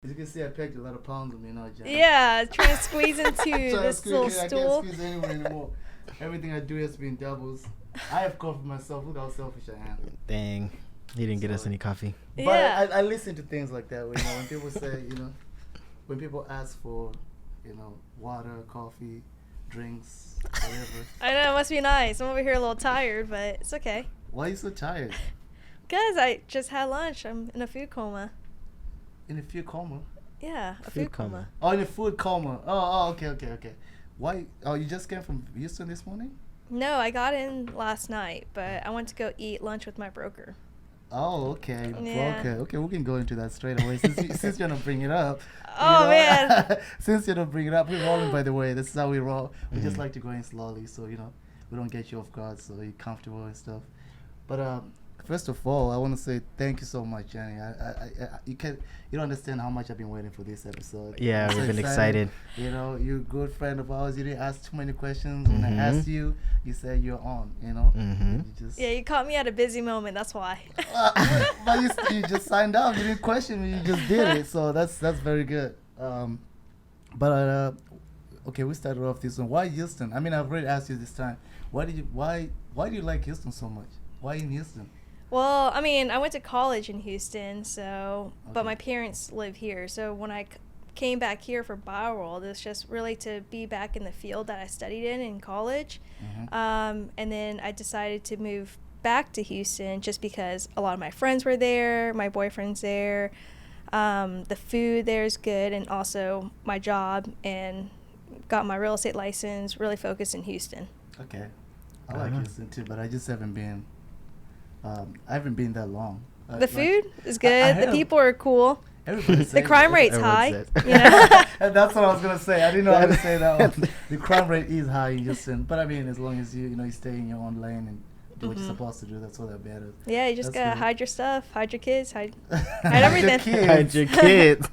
As you can see, I packed a lot of pounds with me now, Jack. Yeah, trying to squeeze into this little stool. I can't squeeze anywhere anymore. Everything I do has to be in doubles. I have coffee myself. Look how selfish I am. Dang. He didn't get us any coffee. But yeah. I listen to things like that. When people say, when people ask for, water, coffee, drinks, whatever. I know, it must be nice. I'm over here a little tired, but it's okay. Why are you so tired? Because I just had lunch. I'm in a food coma. In a food coma? Yeah, a food coma. Oh, in a food coma. Oh, okay. Why? Oh, you just came from Houston this morning? No, I got in last night, but I went to go eat lunch with my broker. Oh, okay. Yeah. Okay, we can go into that straight away since you're not bringing it up. Oh, man. Since you don't bring it up, we're rolling, by the way. This is how we roll. We just like to go in slowly so, we don't get you off guard, so you're comfortable and stuff. But first of all, I want to say thank you so much, Jenny. You don't understand how much I've been waiting for this episode. Yeah, we've been excited. You're a good friend of ours. You didn't ask too many questions. When I asked you, you said you're on. You caught me at a busy moment. That's why. But you just signed up. You didn't question me. You just did it. So that's very good. Okay, we started off this one. Why Houston? I mean, I've already asked you this time. Why do you like Houston so much? Why in Houston? Well, I mean, I went to college in Houston, but my parents live here. So when I came back here for BioWorld, it's just really to be back in the field that I studied in college. And then I decided to move back to Houston just because a lot of my friends were there, my boyfriend's there, the food there is good, and also my job, and got my real estate license, really focused in Houston. Okay. I like Houston too, but I just haven't been. I haven't been that long. The food is good. The people are cool. The crime rate's high. And that's what I was gonna say. I didn't know how to say that one. The crime rate is high in Houston, but I mean, as long as you stay in your own lane and do what you're supposed to do, that's all that matters. Yeah, you just gotta hide your stuff, hide your kids, hide everything. Hide your kids.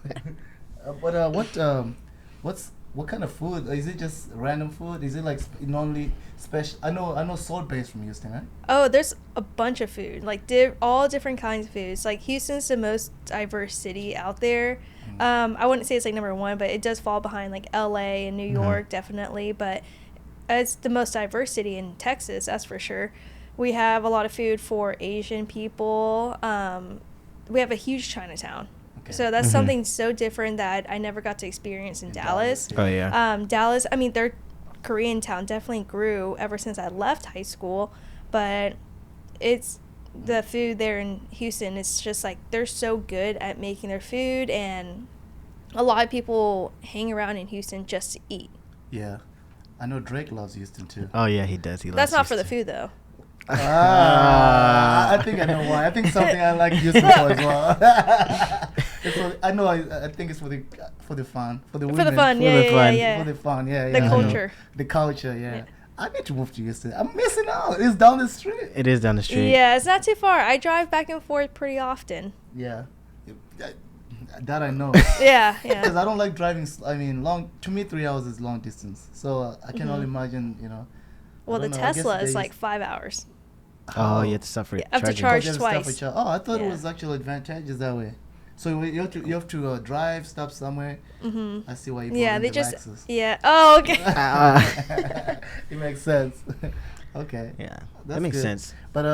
What kind of food? Is it just random food? Is it like normally special? I know salt based from Houston, right? Oh, there's a bunch of food, like all different kinds of foods. Like Houston's the most diverse city out there. I wouldn't say it's like number one, but it does fall behind like LA and New York, definitely. But it's the most diverse city in Texas, that's for sure. We have a lot of food for Asian people. We have a huge Chinatown. So that's something so different that I never got to experience in Dallas. Oh, yeah. Dallas, I mean, their Korean town definitely grew ever since I left high school. But it's the food there in Houston. It's just like they're so good at making their food. And a lot of people hang around in Houston just to eat. Yeah. I know Drake loves Houston, too. Oh, yeah, he does. That's not for the food, though. I think I know why. I think something I like Houston for as well. I think it's for the fun, for the women. For the fun, yeah. For the fun, yeah. The culture. The culture, yeah. I need to move to Houston. I'm missing out. It's down the street. It is down the street. Yeah, it's not too far. I drive back and forth pretty often. Yeah. That I know. Yeah. Because I don't like driving. I mean, to me, 3 hours is long distance. So I can only imagine, Well, the Tesla is like 5 hours. Oh, you have to suffer. You have to charge twice. I thought it was actually advantageous that way. So you have to drive, stop somewhere. I see why you. Yeah, they just. Access. Yeah. Oh, okay. It makes sense. Okay. Yeah, that makes sense. But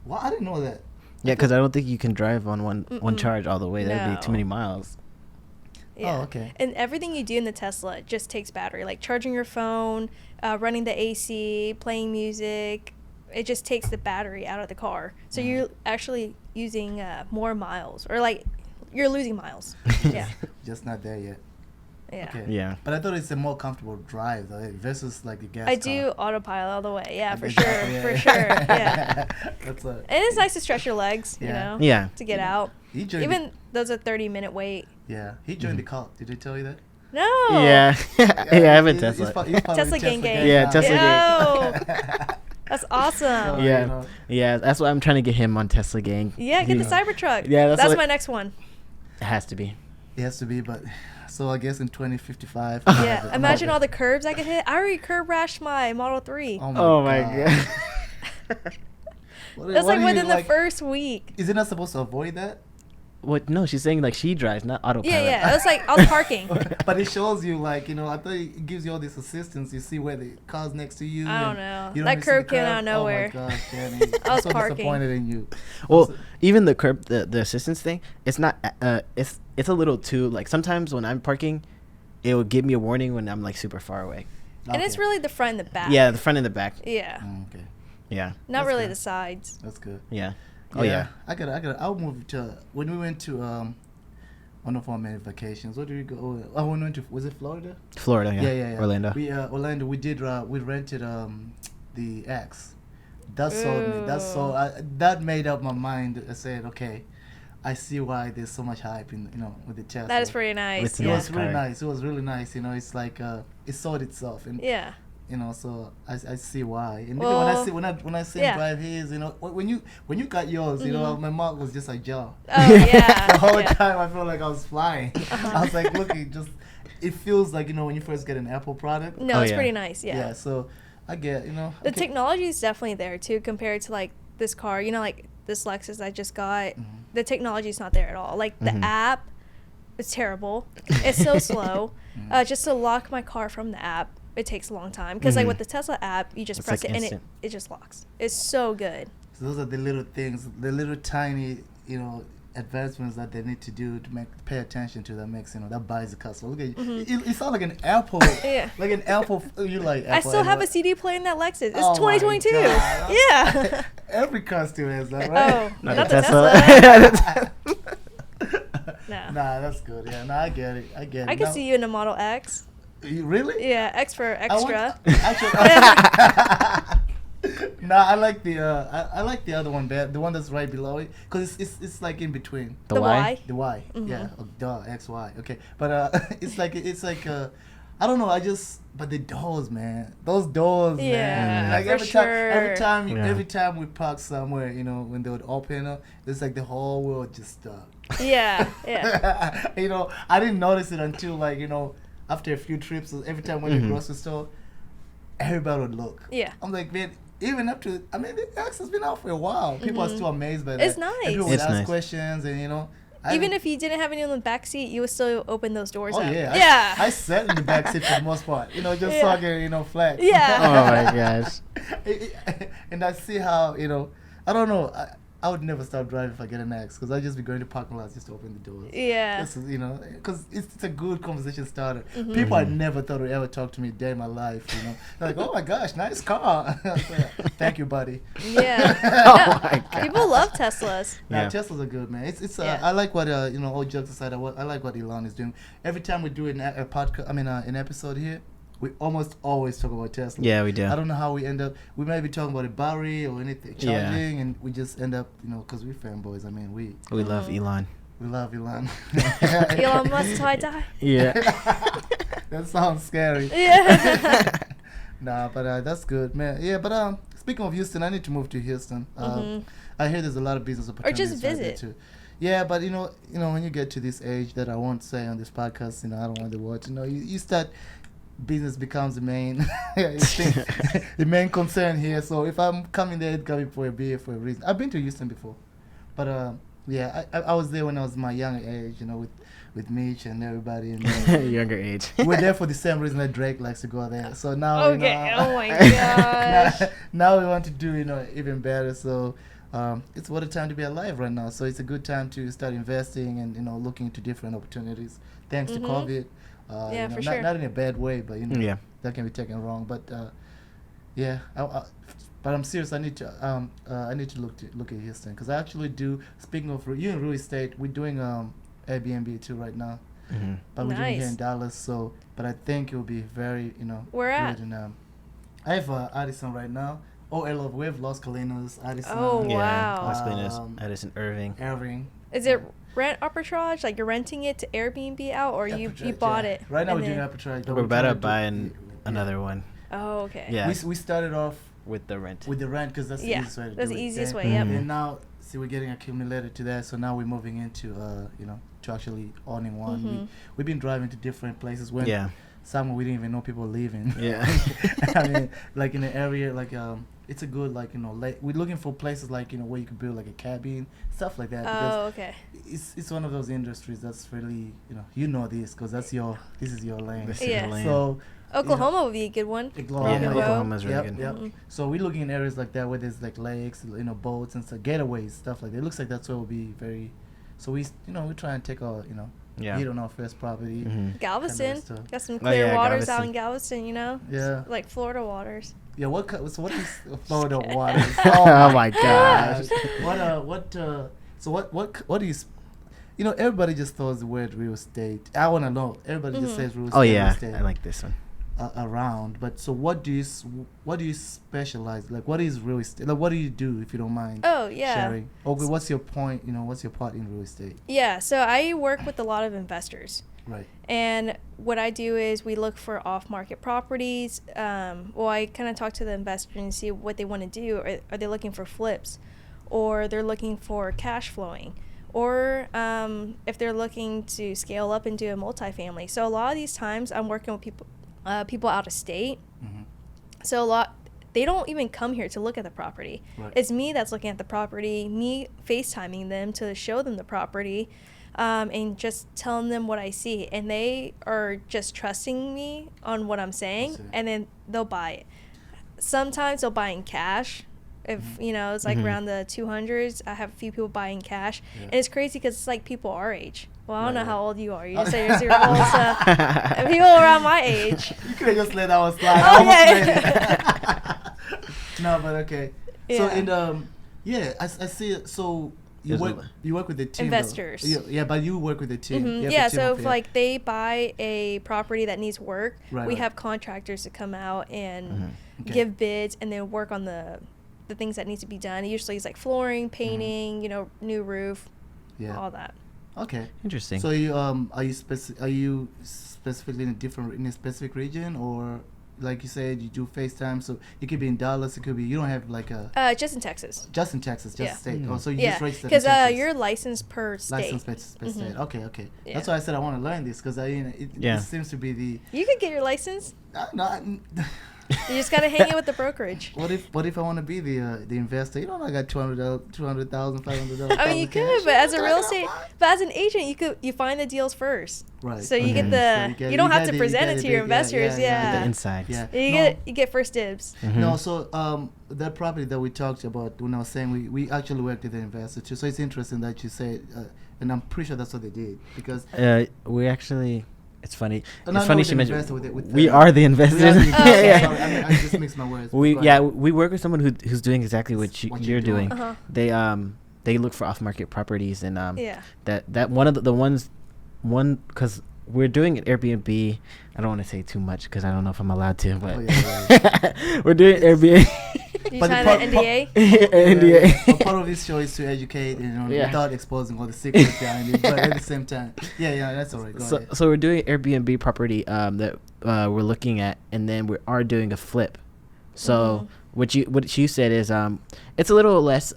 well, I didn't know that. Yeah, because I don't think you can drive on one charge all the way. That'd be too many miles. Yeah. Oh, okay. And everything you do in the Tesla just takes battery, like charging your phone, running the AC, playing music. It just takes the battery out of the car. So you're actually using more miles, or like you're losing miles. Yeah. Just not there yet. Yeah. Okay. Yeah. But I thought it's a more comfortable drive though, versus like the gas I car. do autopilot all the way. Yeah, for sure. Yeah. For sure. Yeah. That's and it's nice to stretch your legs, Yeah. to get out. Even those are 30-minute wait. Yeah. He joined the cult. Did he tell you that? No. Yeah. I have a Tesla. Tesla gang. Yeah, Tesla gang. That's awesome. Yeah. That's why I'm trying to get him on Tesla gang. Yeah, get the Cybertruck. Yeah, that's my next one. It has to be. It has to be, but so I guess in 2055. Yeah, imagine all the curbs I could hit. I already curb rashed my Model 3. Oh my god. That's like within the first week. Is it not supposed to avoid that? What? No, she's saying like she drives, not autopilot. Yeah. It was like I was parking. But it shows you, like, I thought it gives you all this assistance. You see where the car's next to you. I don't and know. you That even see curb the came out of nowhere. Oh my gosh, Jenny. I was I'm so parking. disappointed in you. Well, even the curb, the assistance thing, it's not. It's a little too like sometimes when I'm parking, it will give me a warning when I'm like super far away. And it's really the front and the back. Yeah, the front and the back. Yeah. Okay. Yeah. Not That's really good. the sides. That's good. Yeah. Oh yeah. I'll move to when we went to one of our many vacations. Where did we go? Oh, we went to, was it Florida? Florida. Yeah. Yeah. Orlando. Orlando. We did. We rented the X. That sold me. That made up my mind. I said, okay, I see why there's so much hype in with the Tesla. That is pretty nice. It's It Yeah. was really nice. It was really nice. It's like it sold itself, and Yeah. so I see why. And Well, even when I see yeah. him drive his, when you got yours, my mouth was just like jaw. Oh yeah. The whole yeah. time I felt like I was flying. I was like, look, it feels like when you first get an Apple product. No, Oh, it's yeah. pretty nice. Yeah. So I get The technology is definitely there too, compared to like this car. Like this Lexus I just got. The technology is not there at all. Like the app, it's terrible. It's so slow. Just to lock my car from the app, it takes a long time. Because like with the Tesla app, you just It's press like it instant. and it just locks. It's so good. So those are the little things, the little tiny, advancements that they need to do to pay attention to that makes that buys the customer. Look at you. It sounds like an Apple. Yeah. Like an Apple. You like Apple? I still have a CD player in that Lexus. It's Oh my 2022. God. Yeah. Every car still has that, right? Oh, Not not the the Tesla. Tesla. No. Nah, that's good. Yeah, I get it. I could see you in a Model X. You really? Yeah, X for extra. I like the I like the other one better, the one that's right below it, because it's like in between. The Y? The Y, yeah, XY. Okay, but it's like I don't know. But the doors, man, those doors, Yeah, man. Like for every sure. time we park somewhere, when they would open up, it's like the whole world just stopped. Yeah, yeah. I didn't notice it until after a few trips. Every time we went to the grocery store, everybody would look. Yeah. I'm like, man, even up to, the X has been out for a while. People are still amazed by that. It's nice. And people would It's ask nice. questions, and Even if you didn't have anyone in the back seat, you would still open those doors Oh up. yeah, Yeah. I sat in the back seat for the most part, just so Yeah. I can, flex. Yeah. Oh my gosh. And I see how, I don't know. I would never stop driving if I get an X, because I'd just be going to parking lots just to open the doors. Yeah. Because it's a good conversation starter. People I never thought would ever talk to me a day in my life. They're like, oh my gosh, nice car. Thank you, buddy. Yeah. Oh my God. People love Teslas. Nah, Yeah. Teslas are good, man. It's Yeah. I like what all jokes aside, I like what Elon is doing. Every time we do a podcast, an episode here, we almost always talk about Tesla. Yeah, we do. I don't know how we end up. We might be talking about a battery or anything charging, and we just end up, because we're fanboys. We love Elon. We love Elon. Elon Musk tie. Yeah. That sounds scary. Yeah. Nah, but that's good, man. Yeah, but speaking of Houston, I need to move to Houston. I hear there's a lot of business opportunities. just right there, visit. too. Yeah, but when you get to this age that I won't say on this podcast, I don't want to watch. You start. Business becomes the main the main concern here. So if I'm coming there, it's gotta be for a reason. I've been to Houston before, but yeah, I was there when I was my younger age, with Mitch and everybody, and Younger age. we're there for the same reason that Drake likes to go there. So now Okay. Oh my gosh. now we want to do even better. So it's what a time to be alive right now. So it's a good time to start investing and looking into different opportunities. Thanks to COVID. Yeah, for sure. Not in a bad way, but Yeah. that can be taken wrong. But yeah, but I'm serious. I need to look at Houston, because I actually do. Speaking of you in real estate, we're doing Airbnb too right now, but we're doing it here in Dallas. So, but I think it will be very Where at? good. And, I have Addison right now. We have Los Colinas, Addison. Oh, Yeah. wow. Las Vegas, Addison, Irving. Irving. Is it rent arbitrage? Like you're renting it to Airbnb out, or you Arbitrage, bought yeah. it? Right now and we're doing then- arbitrage. but We're about trying to do- buy yeah. another one. Oh, okay. Yeah. We started off With the rent. with the rent, because that's the Yeah, easiest way to that's do the it. easiest And- way. Yep. And now, see, we're getting accumulated to that, so now we're moving into, to actually owning one. We've been driving to different places when Yeah. somewhere we didn't even know people living. Yeah. I mean, like in an area, like it's a good like we're looking for places like where you can build like a cabin, stuff like that. Because Oh, okay. it's one of those industries that's really this because this is your lane. This is Yeah. the lane. So Oklahoma would be a good one. Oklahoma, Yeah, Rock and roll. Oklahoma's really Yep, good. yep. Mhm. So we're looking in areas like that where there's like lakes, boats and stuff, getaways, stuff like that. It looks like that's where we'll be very. So we try and take our Yeah. hit on our first property. Mhm. Galveston. stuff. Got some Oh, clear yeah, waters out Galveston. in Galveston, Yeah. Like Florida waters. Yeah. So what is Florida waters? Oh my gosh. What do you? Everybody just throws the word real estate. I want to know. Everybody just says real estate. Oh real yeah, estate. I like this one. Around, but so what do you specialize? Like, what is real estate? Like, what do you do if you don't mind? Oh, yeah. Sharing. Okay, what's your point? What's your part in real estate? Yeah, so I work with a lot of investors. Right. And what I do is we look for off-market properties. I kind of talk to the investor and see what they want to do. Are they looking for flips? Or they're looking for cash flowing? Or if they're looking to scale up and do a multifamily. So a lot of these times I'm working with people out of state. Mm-hmm. So they don't even come here to look at the property. Right. It's me that's looking at the property, me FaceTiming them to show them the property, and just telling them what I see. And they are just trusting me on what I'm saying, and then they'll buy it. Sometimes they'll buy in cash. If, it's like around the 200s, I have a few people buying cash. Yeah. And it's crazy because it's like people our age. Well, I don't know Right. how old you are. You just say you're 0 old, so people around my age. You could have just let that one slide. Oh, I almost made it. No, but okay. So Yeah. I see it. So you There's work with the team. Investors. Though. Yeah, but you work with the team. Mhm. You have Yeah, a team so of if like they buy a property that needs work, Right, we right. have contractors to come out and Okay. give bids and then work on the things that need to be done. Usually it's like flooring, painting, new roof, Yeah. all that. Okay. Interesting. So you are you specifically in a specific region, or like you said you do FaceTime? So it could be in Dallas. It could be you don't have like a Just in Texas. just in Texas, just Yeah. state. Mm. Oh, so you Yeah, just registered in because Texas. you're licensed per state. Licensed per state. Okay. Yeah. That's why I said I want to learn this because it seems to be the. You could get your license. No, You just gotta hang it with the brokerage. What if I want to be the investor? I got $200,000, $500. I mean, you could, but as a real estate, but as an agent, you find the deals first. Right. So you Okay. get So you don't have to you present get it the to your big- yeah, investors. Yeah. The insights. Yeah. You get first dibs. Mhm. No, so that property that we talked about when I was saying we actually worked with the investor too. So it's interesting that you say, and I'm pretty sure that's what they did because. We actually. It's funny. No, It's funny we she didn't mentioned. invest with it, with We the- are the We investors. are the investors, Okay. sorry, I just mixed my words. we Go ahead. we work with someone who's doing exactly what What you're you're doing. doing. Uh-huh. They look for off market properties and Yeah. that one of the ones because we're doing an Airbnb. I don't want to say too much because I don't know if I'm allowed to, but Oh, yeah. we're doing Airbnb. You But the sign part- an NDA. NDA. But part of this show is to educate, Yeah. without exposing all the secrets behind it. But at the same time, yeah, that's all right. Go ahead. So we're doing Airbnb property that we're looking at, and then we are doing a flip. So what you said is it's a little less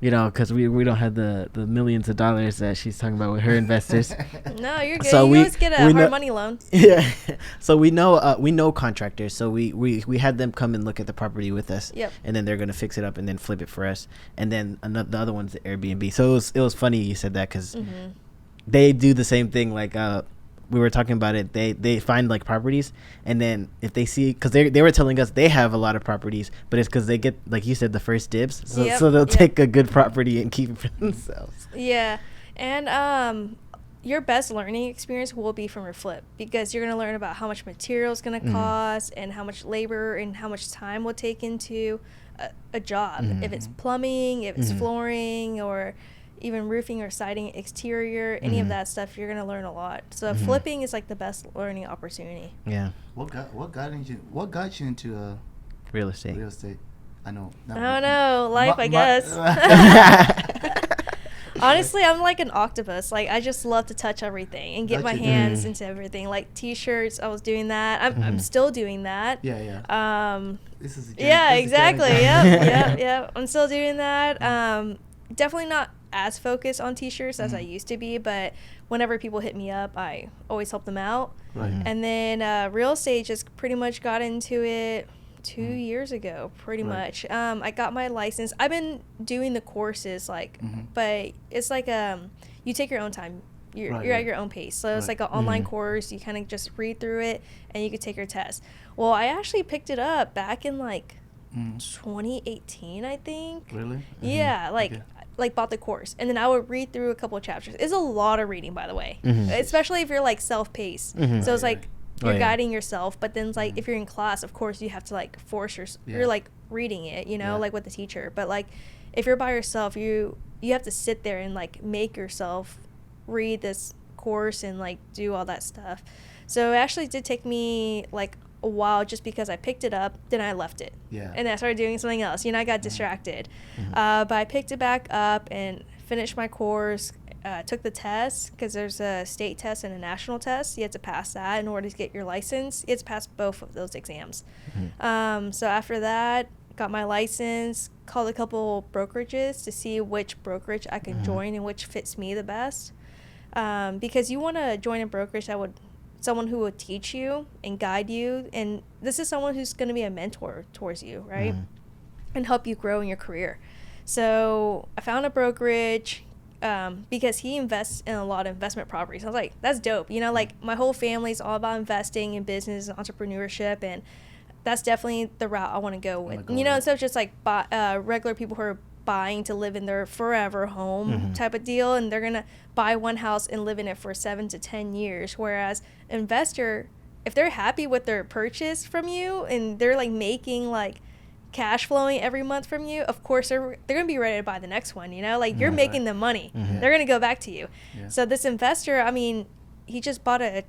because we don't have the millions of dollars that she's talking about with her investors. No, you're good. So You we- always get a we hard know- money loan. Yeah. So we know contractors. So we had them come and look at the property with us. Yep. And then they're gonna fix it up and then flip it for us. And then the other one's the Airbnb. So it was funny you said that because they do the same thing. Like we were talking about it. They find like properties, and then if they see, because they were telling us they have a lot of properties, but it's because they get, like you said, the first dibs. So Yep, so they'll yep. take a good property and keep it for themselves. Yeah, and your best learning experience will be from your flip because you're gonna learn about how much material is gonna cost and how much labor and how much time will take into a job. If it's plumbing, if it's flooring, or even roofing or siding, exterior, any of that stuff, you're gonna learn a lot. So flipping is like the best learning opportunity. Yeah. What got you into Real estate. real estate? I know. I don't know, life, I My- guess. Honestly, I'm like an octopus. Like, I just love to touch everything and get my Gotcha. hands into everything. Like T-shirts, I was doing that. I'm still doing that. Yeah. This is Yeah, this is exactly. Jenny. Yep. I'm still doing that. Definitely not as focused on T-shirts as I used to be, but whenever people hit me up, I always help them out. Right. And then real estate just pretty much got into it 2 years ago, pretty Right. much. I got my license. I've been doing the courses, like, but it's like you take your own time. You're at your own pace. So it's like an online course. You kind of just read through it, and you could take your test. Well, I actually picked it up back in like 2018, I think. Really? Yeah, like bought the course, and then I would read through a couple of chapters. It's a lot of reading, by the way, especially if you're like self-paced. So it's like you're guiding yourself, but then it's like if you're in class, of course you have to like force you're like reading it, you know, like with the teacher. But like if you're by yourself, you have to sit there and like make yourself read this course and like do all that stuff. So it actually did take me like a while, just because I picked it up, then I left it. Yeah. And I started doing something else. You know, I got distracted. But I picked it back up and finished my course, took the test, because there's a state test and a national test. You have to pass that in order to get your license. You have to pass both of those exams. So after that, got my license, called a couple brokerages to see which brokerage I can join and which fits me the best. Because you want to join a brokerage that would someone who would teach you and guide you, and this is someone who's going to be a mentor towards you, right? And help you grow in your career. So I found a brokerage because he invests in a lot of investment properties. I was like, that's dope. You know, like my whole family's all about investing in business and entrepreneurship, and that's definitely the route I want to go with. You know, instead of just like regular people who are buying to live in their forever home type of deal, and they're gonna buy one house and live in it for 7 to 10 years, whereas investor, if they're happy with their purchase from you and they're like making like cash flowing every month from you, of course they're gonna be ready to buy the next one, you know, like you're making them money. They're gonna go back to you. So this investor, I mean, he just bought a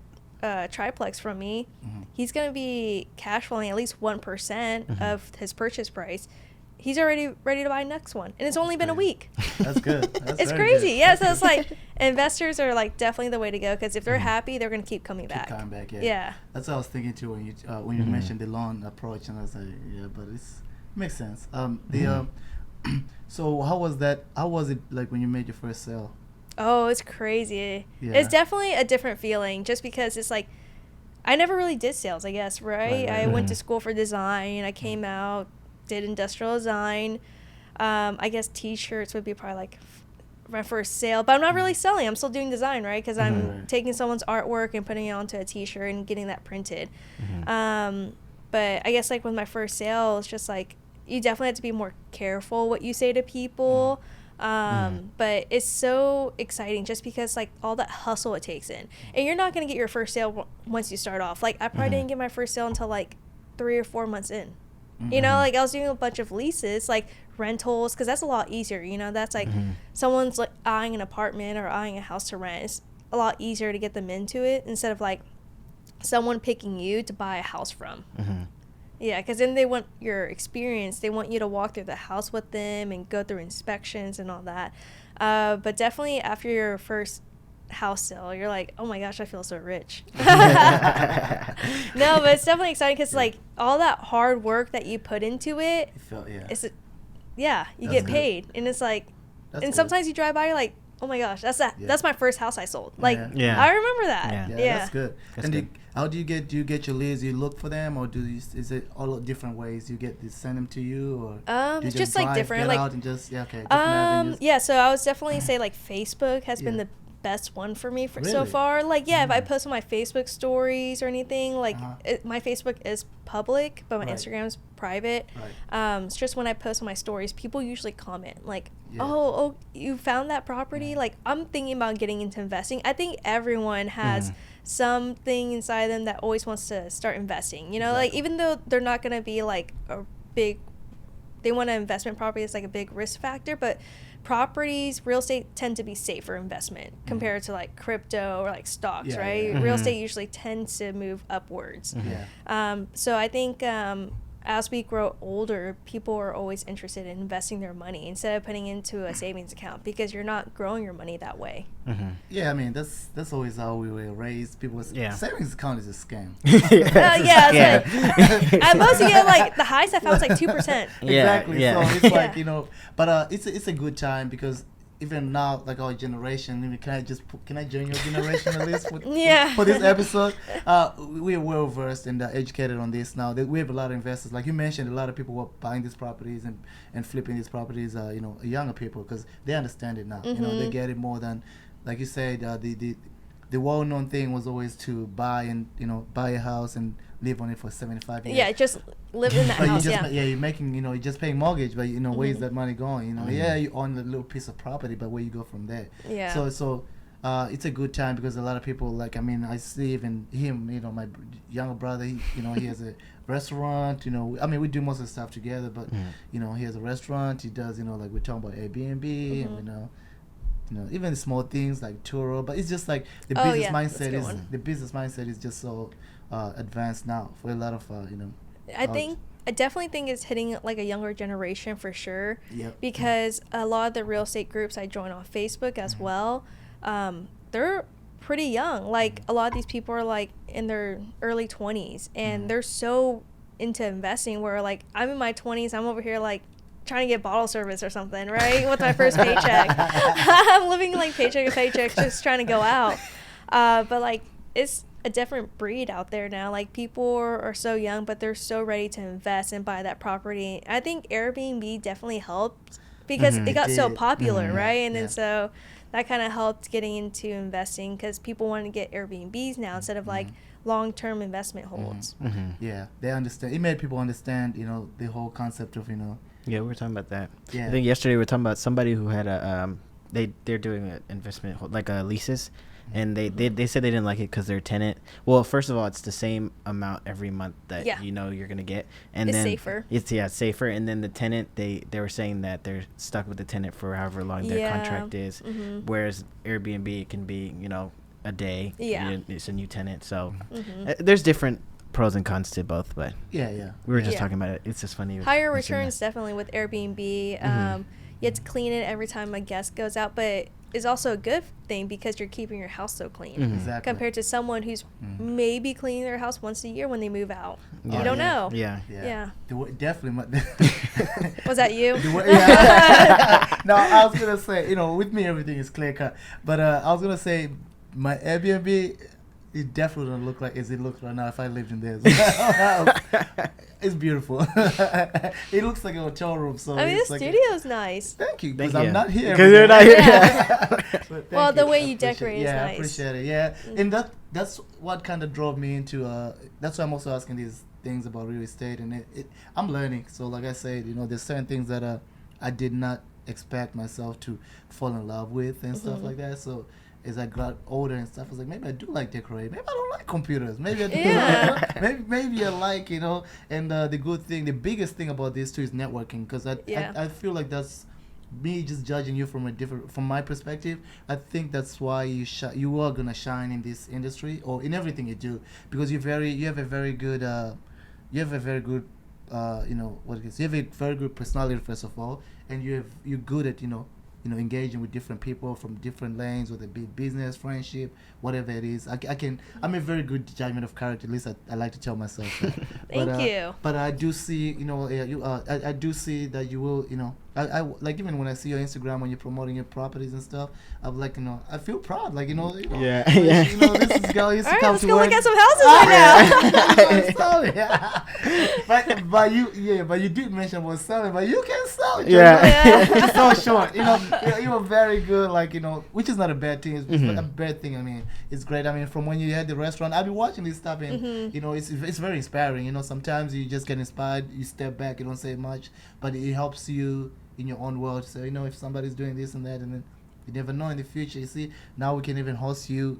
triplex from me. He's gonna be cash flowing at least 1% of his purchase price. He's already ready to buy next one, and it's only been a week. That's good. That's it's crazy. Good. Yeah, so it's like investors are like definitely the way to go, because if they're happy, they're gonna keep coming back. Keep coming back. Yeah. That's what I was thinking too when you mentioned the loan approach, and I was like, yeah, but it makes sense. So how was that? How was it like when you made your first sale? Oh, it's crazy. Yeah. It's definitely a different feeling, just because it's like I never really did sales, I guess, right? I went to school for design. I came out, did industrial design. I guess t-shirts would be probably like my first sale, but I'm not really selling. I'm still doing design, right? Because I'm taking someone's artwork and putting it onto a t-shirt and getting that printed. But I guess like with my first sale, it's just like you definitely have to be more careful what you say to people. But it's so exciting just because like all that hustle it takes in, and you're not going to get your first sale once you start off. Like I probably didn't get my first sale until like 3 or 4 months in. You know, like I was doing a bunch of leases, like rentals, because that's a lot easier. You know, that's like someone's like eyeing an apartment or eyeing a house to rent. It's a lot easier to get them into it instead of like someone picking you to buy a house from. Yeah, because then they want your experience. They want you to walk through the house with them and go through inspections and all that. But definitely after your first house sale, you're like, oh my gosh, I feel so rich. No, but it's definitely exciting because like all that hard work that you put into it, you get paid. And it's like, and sometimes you drive by, you're like, oh my gosh, that's my first house I sold. Like, I remember that. Yeah, that's good. How do you get your leads? You look for them, or is it all different ways? You send them to you, or it's just like different, like out and just different avenues? Yeah. So I would definitely say like Facebook has been the best one for me so far. Like if I post on my Facebook stories or anything, like my Facebook is public, but my Instagram is private. It's just when I post on my stories, people usually comment like, oh, you found that property? Like I'm thinking about getting into investing. I think everyone has something inside them that always wants to start investing, you know, like even though they're not going to be like a big, they want an investment property that's like a big risk factor, but properties, real estate tend to be safer investment compared to like crypto or like stocks, right? Real estate usually tends to move upwards. So I think as we grow older, people are always interested in investing their money instead of putting into a savings account, because you're not growing your money that way. Yeah, I mean that's always how we were raised. People savings account is a scam. Like, at most you get like the highest I found was like 2%. Exactly. So it's like, you know, but it's a good time because even now, like our generation, I mean, can I join your generation at least Yeah. for this episode? We're well versed and educated on this now. We have a lot of investors, like you mentioned. A lot of people who are buying these properties and flipping these properties. Younger people, because they understand it now. They get it more than, like you said. The well-known thing was always to buy a house and live on it for 75 years. Yeah, just live in that house. You're making, you're just paying mortgage, but where's that money going? Yeah, you own a little piece of property, but where you go from there? Yeah. So it's a good time because a lot of people, like, I mean, I see even him, my younger brother, he has a restaurant, I mean, we do most of the stuff together, but he has a restaurant. He does, like we're talking about Airbnb, and, even small things like Turo, but it's just like the business mindset is just so advanced now for a lot of I definitely think it's hitting like a younger generation for sure. Yep. Because a lot of the real estate groups I join on Facebook as well, they're pretty young. Like a lot of these people are like in their early 20s and they're so into investing where like I'm in my 20s, I'm over here like trying to get bottle service or something, right? With my first paycheck. I'm living like paycheck to paycheck, just trying to go out. But like it's a different breed out there now. Like people are so young, but they're so ready to invest and buy that property. I think Airbnb definitely helped because it got so popular, right? And then so that kind of helped getting into investing because people want to get Airbnbs now instead of like long-term investment holds. Yeah, they understand. It made people understand, the whole concept of, Yeah, we were talking about that. Yeah. I think yesterday we were talking about somebody who had they're doing an investment like leases, and they said they didn't like it because their tenant. Well, first of all, it's the same amount every month that you're gonna get, and it's then safer. It's safer, and then the tenant they were saying that they're stuck with the tenant for however long their contract is, whereas Airbnb it can be a day. Yeah, it's a new tenant, so there's different pros and cons to both, but we were just talking about it. It's just funny. Higher returns definitely with Airbnb. You have to clean it every time a guest goes out, but it's also a good thing because you're keeping your house so clean Exactly. compared to someone who's maybe cleaning their house once a year when they move out. You don't know. Yeah. Definitely. Was that you? No, I was gonna say, with me everything is clear cut, but I was gonna say my Airbnb. It definitely don't look like as it looks right now if I lived in there. It's beautiful. It looks like a hotel room. So I mean, the studio's nice. Thank you, because I'm not here. Because you're not here. Well, the way you decorate is nice. I appreciate it. Yeah, and that's what kind of drove me into. That's why I'm also asking these things about real estate, and I'm learning. So, like I said, there's certain things that I did not expect myself to fall in love with and stuff like that. So as I got older and stuff, I was like, maybe I do like decorating. Maybe I don't like computers. Maybe I do. Yeah. maybe I like, And the biggest thing about this too is networking, because I feel like that's me just judging you from my perspective. I think that's why you are gonna shine in this industry or in everything you do, because you have a very good you have a very good personality first of all, and you're good at engaging with different people from different lanes, whether it be business, friendship, whatever it is. I'm a very good judgment of character. At least I like to tell myself that. Thank you. But I do see, I do see that you will, I like, even when I see your Instagram when you're promoting your properties and stuff, I'm like, I feel proud, like, Yeah. This is girl used to come let's to go work. look at some houses right now. But you did mention about selling, but you can sell it. Yeah. So short, you were very good, like, which is not a bad thing. It's not a bad thing. I mean, it's great. I mean, from when you had the restaurant, I've been watching this stuff, and it's very inspiring. Sometimes you just get inspired, you step back, you don't say much, but it helps you in your own world. So if somebody's doing this and that, and then you never know in the future. You see, now we can even host you.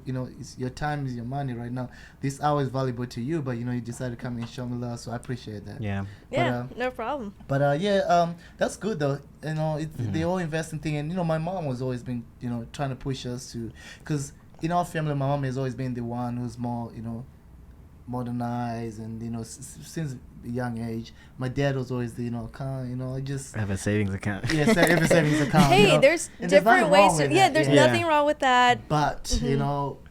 Your time is your money right now. This hour is valuable to you, but you decided to come and show me love, so I appreciate that. Yeah. No problem. But that's good though. It's the whole investing thing, and my mom has always been trying to push us to, because in our family, my mom has always been the one who's more modernized, and since young age. My dad was always the just I have a savings account. yeah, every savings account. Hey, there's And different ways to. with Yeah, that, there's yeah. nothing wrong with that. But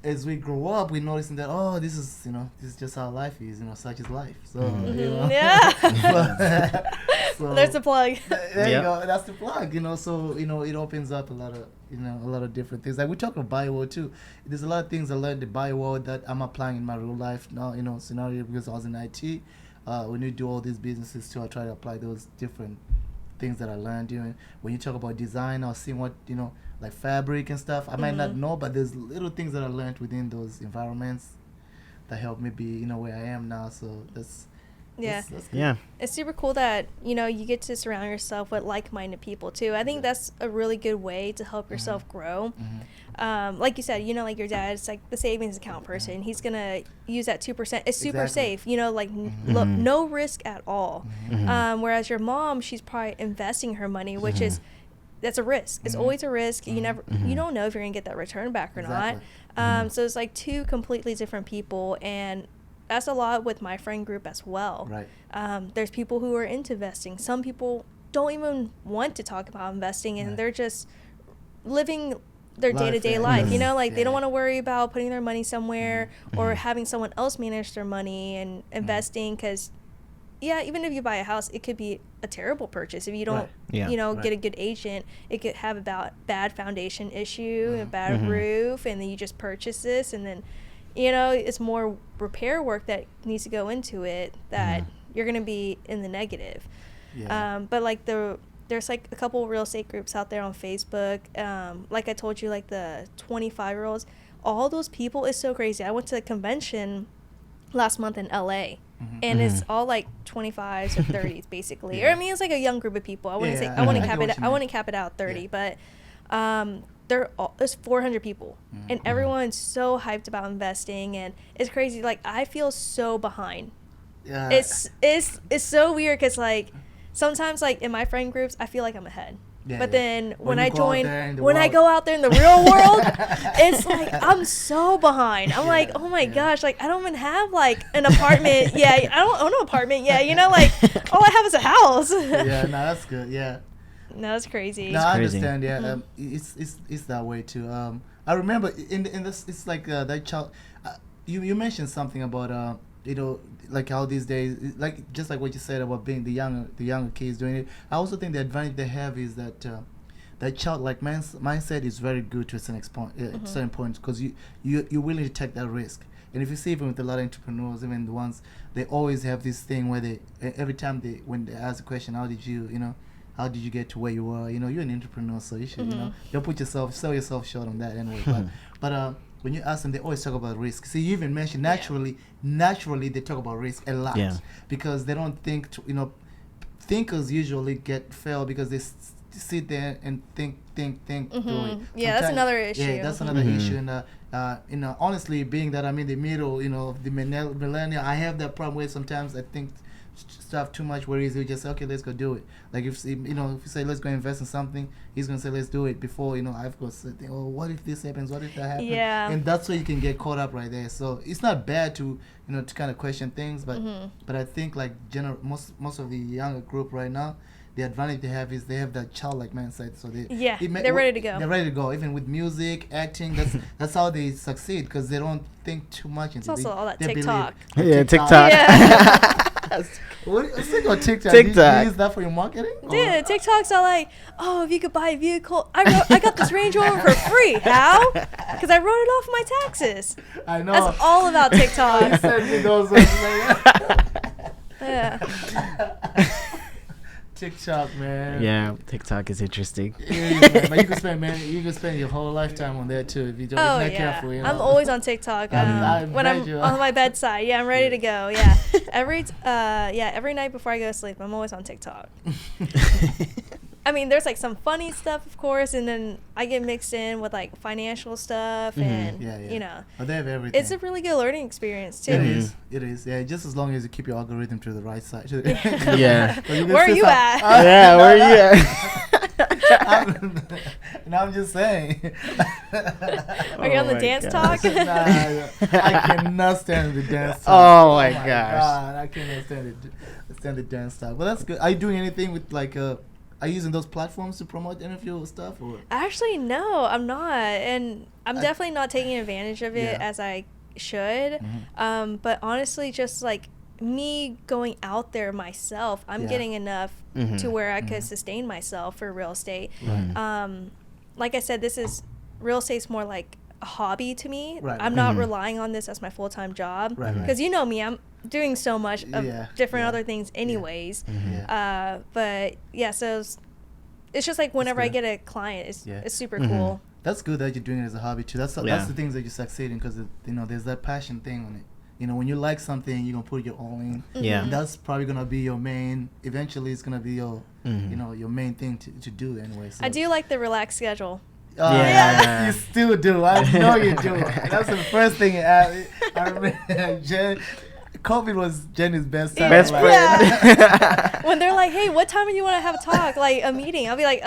as we grow up, we're noticing that this is just how life is. Such is life. So Yeah. so There's the plug. there Yep. you go. That's the plug. So it opens up a lot of different things. Like we talk about bio world too. There's a lot of things I learned in bio world that I'm applying in my real life now. Scenario because I was in IT. When you do all these businesses too, I try to apply those different things that I learned. When you talk about design, I was seeing what like fabric and stuff. I might not know, but there's little things that I learned within those environments that helped me be where I am now. So that's good. Yeah. It's super cool that you get to surround yourself with like-minded people too. I think that's a really good way to help yourself grow. Like you said, like your dad's like the savings account person. He's gonna use that 2%. It's super Exactly. safe. Like no risk at all. Whereas your mom, she's probably investing her money, which is that's a risk. It's always a risk. You don't know if you're gonna get that return back or Exactly. not. So it's like two completely different people, and that's a lot with my friend group as well. Right. There's people who are into investing. Some people don't even want to talk about investing, and they're just living their day-to-day life. They don't want to worry about putting their money somewhere or having someone else manage their money and investing, because even if you buy a house, it could be a terrible purchase if you don't get a good agent. It could have a bad foundation issue, a bad roof, and then you just purchase this, and then it's more repair work that needs to go into it that you're going to be in the negative. But like there's like a couple real estate groups out there on Facebook. Like I told you, like the 25-year-olds, all those people is so crazy. I went to a convention last month in LA, and it's all like 25s or 30s basically. Or I mean, it's like a young group of people. I wouldn't say I wouldn't cap it out 30, but there's 400 people, and everyone's so hyped about investing, and it's crazy. Like I feel so behind. It's so weird because like sometimes like in my friend groups I feel like I'm ahead, but then when I go out there in the real world, it's like I'm so behind. I'm like, oh my gosh, like I don't even have like an apartment. I don't own an apartment. Like all I have is a house. No, that's good. No, it's crazy. No, I understand. It's that way too. I remember in this, it's like that child. You mentioned something about like how these days, like just like what you said about being the younger kids doing it. I also think the advantage they have is that that childlike mindset is very good to a certain point, because you're willing to take that risk. And if you see even with a lot of entrepreneurs, even the ones, they always have this thing where they every time when they ask a question, how did you get to where you are? You're an entrepreneur, so you should, don't sell yourself short on that anyway. But when you ask them, they always talk about risk. See, you even mentioned naturally they talk about risk a lot, because they don't think. Thinkers usually fail because they sit there and think through it. That's another issue. Yeah, that's another issue. And honestly, being that I'm in the middle, of the millennial, I have that problem where sometimes I think stuff too much, where easy just say, okay, let's go do it. Like if you say let's go invest in something, he's gonna say let's do it before I've got to think, what if this happens, what if that happens, and that's where you can get caught up right there. So it's not bad to to kind of question things, but I think like most of the younger group right now, the advantage they have is they have that childlike mindset. So they're ready to go. They're ready to go. Even with music, acting, that's how they succeed, because they don't think too much into it. It's also all that TikTok. TikTok. Yeah. Let's think about TikTok. TikTok. Do you use that for your marketing? Dude, TikToks are like, if you could buy a vehicle, I got this Range Rover for free. How? Because I wrote it off my taxes. I know. That's all about TikTok. You sent me those ones, TikTok, man. Yeah, TikTok is interesting. It is, man. But you can spend your whole lifetime on there too if you're not careful. I'm always on TikTok when I'm on my bedside. Yeah, I'm ready to go. Yeah, every night before I go to sleep, I'm always on TikTok. I mean, there's like some funny stuff, of course, and then I get mixed in with like financial stuff, and But they have everything. It's a really good learning experience too. It is. Yeah, just as long as you keep your algorithm to the right side. Yeah. Where are you at? Where are you at? I'm just saying. Are you on the dance talk? Nah, I cannot stand the dance talk. Oh my gosh. God, I cannot stand the dance talk. But that's good. Are you doing anything with like are you using those platforms to promote interview stuff or? Actually, no, I'm not, and I'm definitely not taking advantage of it Yeah. as I should. But honestly, just like me going out there myself, I'm Yeah. getting enough to where I could sustain myself for real estate. Like I said, real estate's more like a hobby to me. Right, I'm right. not relying on this as my full-time job, Right, right. because you know me, I'm doing so much of different Yeah. other things anyways. Yeah. But yeah, so it's just like whenever I good. get a client, it's Yeah. it's super cool. That's good that you're doing it as a hobby too. That's Yeah. the things that you succeed in, because there's that passion thing on it. When you like something, you're gonna put your all in. Yeah. And that's probably gonna be your main. Eventually, it's gonna be your your main thing to do anyway. So. I do like the relaxed schedule. Yeah. You still do. I know you do. That's the first thing I remember. COVID was Jenny's best time. Best of friend. life. When they're like, "Hey, what time do you want to have a talk? Like a meeting?" I'll be like,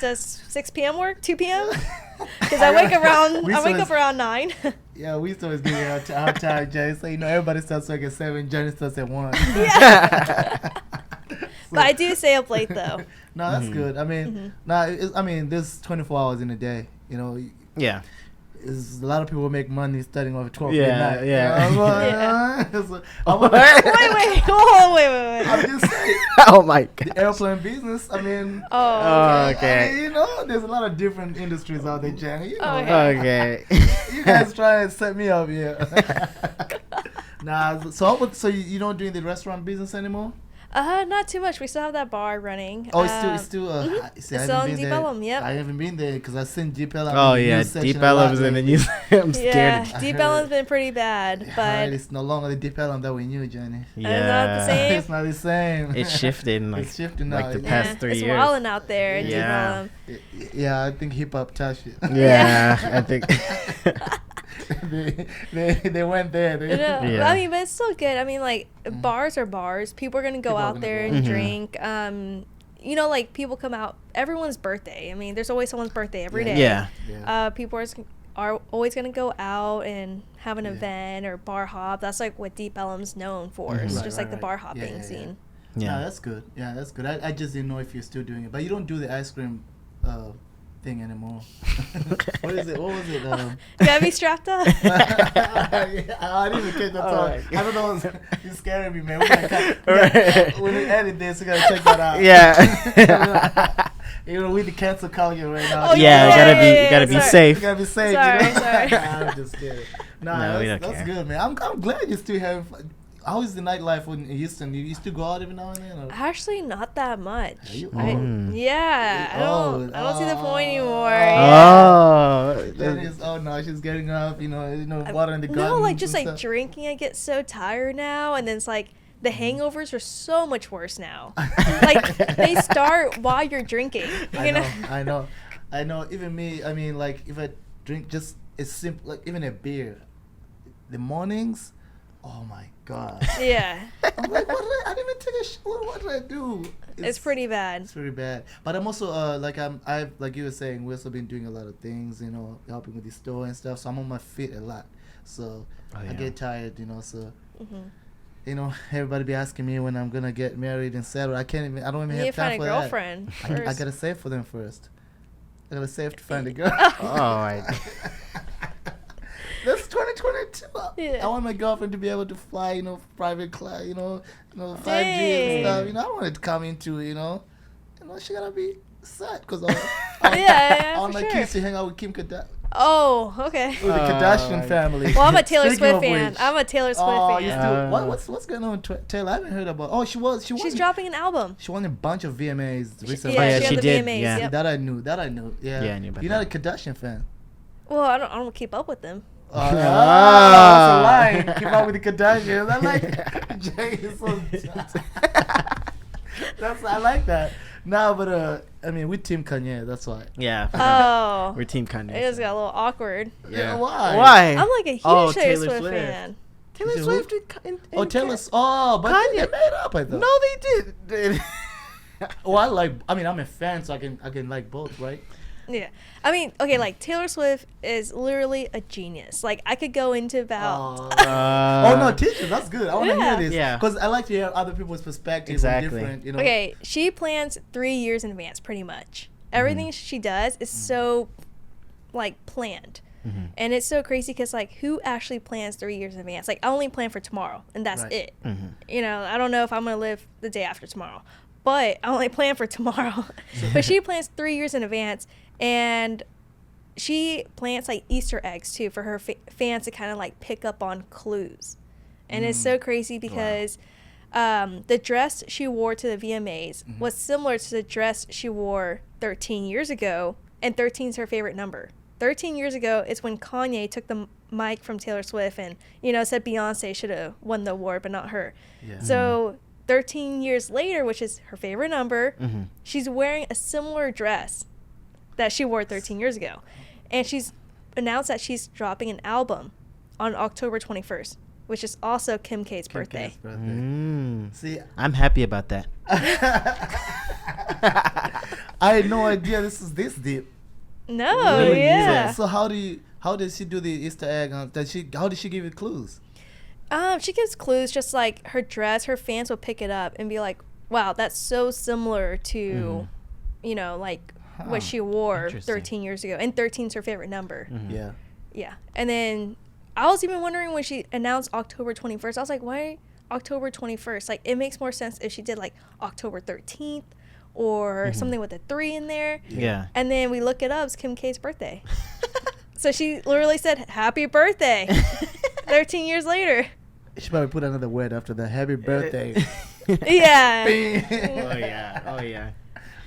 does 6 p.m. work? 2 p.m.? Because I wake up around 9. Yeah, we used to always give you our time, Jenny. So everybody starts work at 7. Jenny starts at 1. But I do stay up late though. No, that's good. I mean, there's 24 hours in a day. Yeah. There's a lot of people make money studying over 12 Yeah, midnight. yeah. So, Wait. I'm just saying. Oh my god. The airplane business, I mean. Oh, okay. I mean, there's a lot of different industries out there, Jenny. Okay. You guys try and set me up here. Nah, so you don't do the restaurant business anymore? Not too much. We still have that bar running. Oh, it's still. It's I still haven't in been Deep there. Ellum, yep. I haven't been there because I've seen Deep Ellum. Oh yeah, Deep Ellum's in the news. I'm scared. Yeah, I Deep heard Ellum's been pretty bad, Right, but it's no longer the Deep Ellum that we knew, Jenny. Yeah. not the same. It's not the same. It's shifted in like, It's shifting like now. the Yeah. past 3 it's years. wilding out there in Yeah. Deep Ellum. Yeah, I think hip hop touched it. Yeah, I think. they went there. Yeah. I mean, but it's still good. I mean, like bars are bars. People are gonna go People are out gonna there go and out. drink. Like people come out. Everyone's birthday. I mean, there's always someone's birthday every day. Yeah. Yeah. People are always gonna go out and have an event or bar hop. That's like what Deep Ellum's known for. It's Right, just right, like the right. bar hopping Yeah. scene. Yeah. No, that's good. Yeah, that's good. I just didn't know if you're still doing it, but you don't do the ice cream thing anymore. What is it? What was it? You gotta be strapped up. Yeah, I didn't even catch that Oh talk. my I don't know. You're scaring me, man. Right. When we edit this, we gotta check that out. Yeah. We the cancel culture right now. Oh, Yeah, you gotta be sorry. safe. You gotta be safe. Sorry. Nah, I'm just kidding. No, we don't That's care. good, man. I'm glad you still have. How is the nightlife in Houston? You still go out every now and then? Or? Actually, not that much. Are you I old? don't see the point anymore. Oh. Oh no, she's getting up. Water in the garden. No, like just and like stuff. drinking. I get so tired now, and then it's like the hangovers are so much worse now. Like they start while you're drinking. I know. Even me. I mean, like if I drink just it's simple, like even a beer, the mornings. Oh my god. Yeah, I'm like, I didn't even take a shower. What did I do? it's pretty bad. It's pretty bad. But I'm also I've like you were saying, we've also been doing a lot of things, helping with the store and stuff. So I'm on my feet a lot. So I get tired, So everybody be asking me when I'm gonna get married and settled. I don't even You have need to time find a for girlfriend that. first. I gotta save for them first. I gotta save to find a girl. Oh my. That's 2022. Yeah. I want my girlfriend to be able to fly, private class, 5G Dang. and stuff. I want it to come into, she gotta be set because Yeah, I want for my sure. kids to hang out with Kim Kardashian, Oh, okay. with the Kardashian family. Well, I'm a Taylor Speaking Swift of fan. which- I'm a Taylor Swift Oh, you fan. still what's going on with Taylor? I haven't heard about. Oh, she won. She's dropping an album. She won a bunch of VMAs recently. Yeah, yeah, she she had the did, VMAs. yeah. Yep. That I knew. Yeah. Yeah, I knew about You're not a that. Kardashian fan. Well, I don't keep up with them. Oh, that's a lie. Keep up with the Kardashians. I like Jay is so. I like that. No, but I mean, with Team Kanye, that's why. Yeah. Oh, We're Team Kanye. it just got a little awkward. Yeah. Why? Why? I'm like a huge Oh, Taylor Taylor Swift Swift. fan. Taylor Who? Swift Oh, Taylor. Oh, but Kanye. they made up. I thought. No, they did. Well, I mean, I'm a fan, so I can like both, right? Yeah. I mean, okay, like Taylor Swift is literally a genius. Like I could go into about Oh no, teachers, that's good. I want to Yeah. hear this. Yeah. Because I like to hear other people's perspectives. Exactly. And different, you know. Okay, she plans 3 years in advance pretty much. Everything she does is so like planned. And it's so crazy because like who actually plans 3 years in advance? Like I only plan for tomorrow and that's Right. it. You know, I don't know if I'm going to live the day after tomorrow, but I only plan for tomorrow. But she plans 3 years in advance, and she plants like Easter eggs too for her fans to kind of like pick up on clues. And it's so crazy because the dress she wore to the VMAs was similar to the dress she wore 13 years ago, and 13 is her favorite number. 13 years ago is when Kanye took the mic from Taylor Swift and, you know, said Beyonce should have won the award, but not her. Yeah. So 13 years later, which is her favorite number, she's wearing a similar dress that she wore 13 years ago. And she's announced that she's dropping an album on October 21st, which is also Kim K's birthday. K's birthday. See, I'm happy about that. I had no idea this is this deep. No, Really? yeah. So how did she do the Easter egg? How did she give it clues? She gives clues, just like her dress. Her fans will pick it up and be like, "Wow, that's so similar to, you know, like what she wore Interesting. 13 years ago." And 13's her favorite number. Yeah. Yeah. And then I was even wondering when she announced October 21st. I was like, why October 21st? Like, it makes more sense if she did like October 13th or something with a 3 in there. Yeah. And then we look it up. It's Kim K's birthday. So she literally said, "Happy birthday." 13 years later. She probably put another word after the happy birthday. Yeah. Oh yeah. Oh yeah.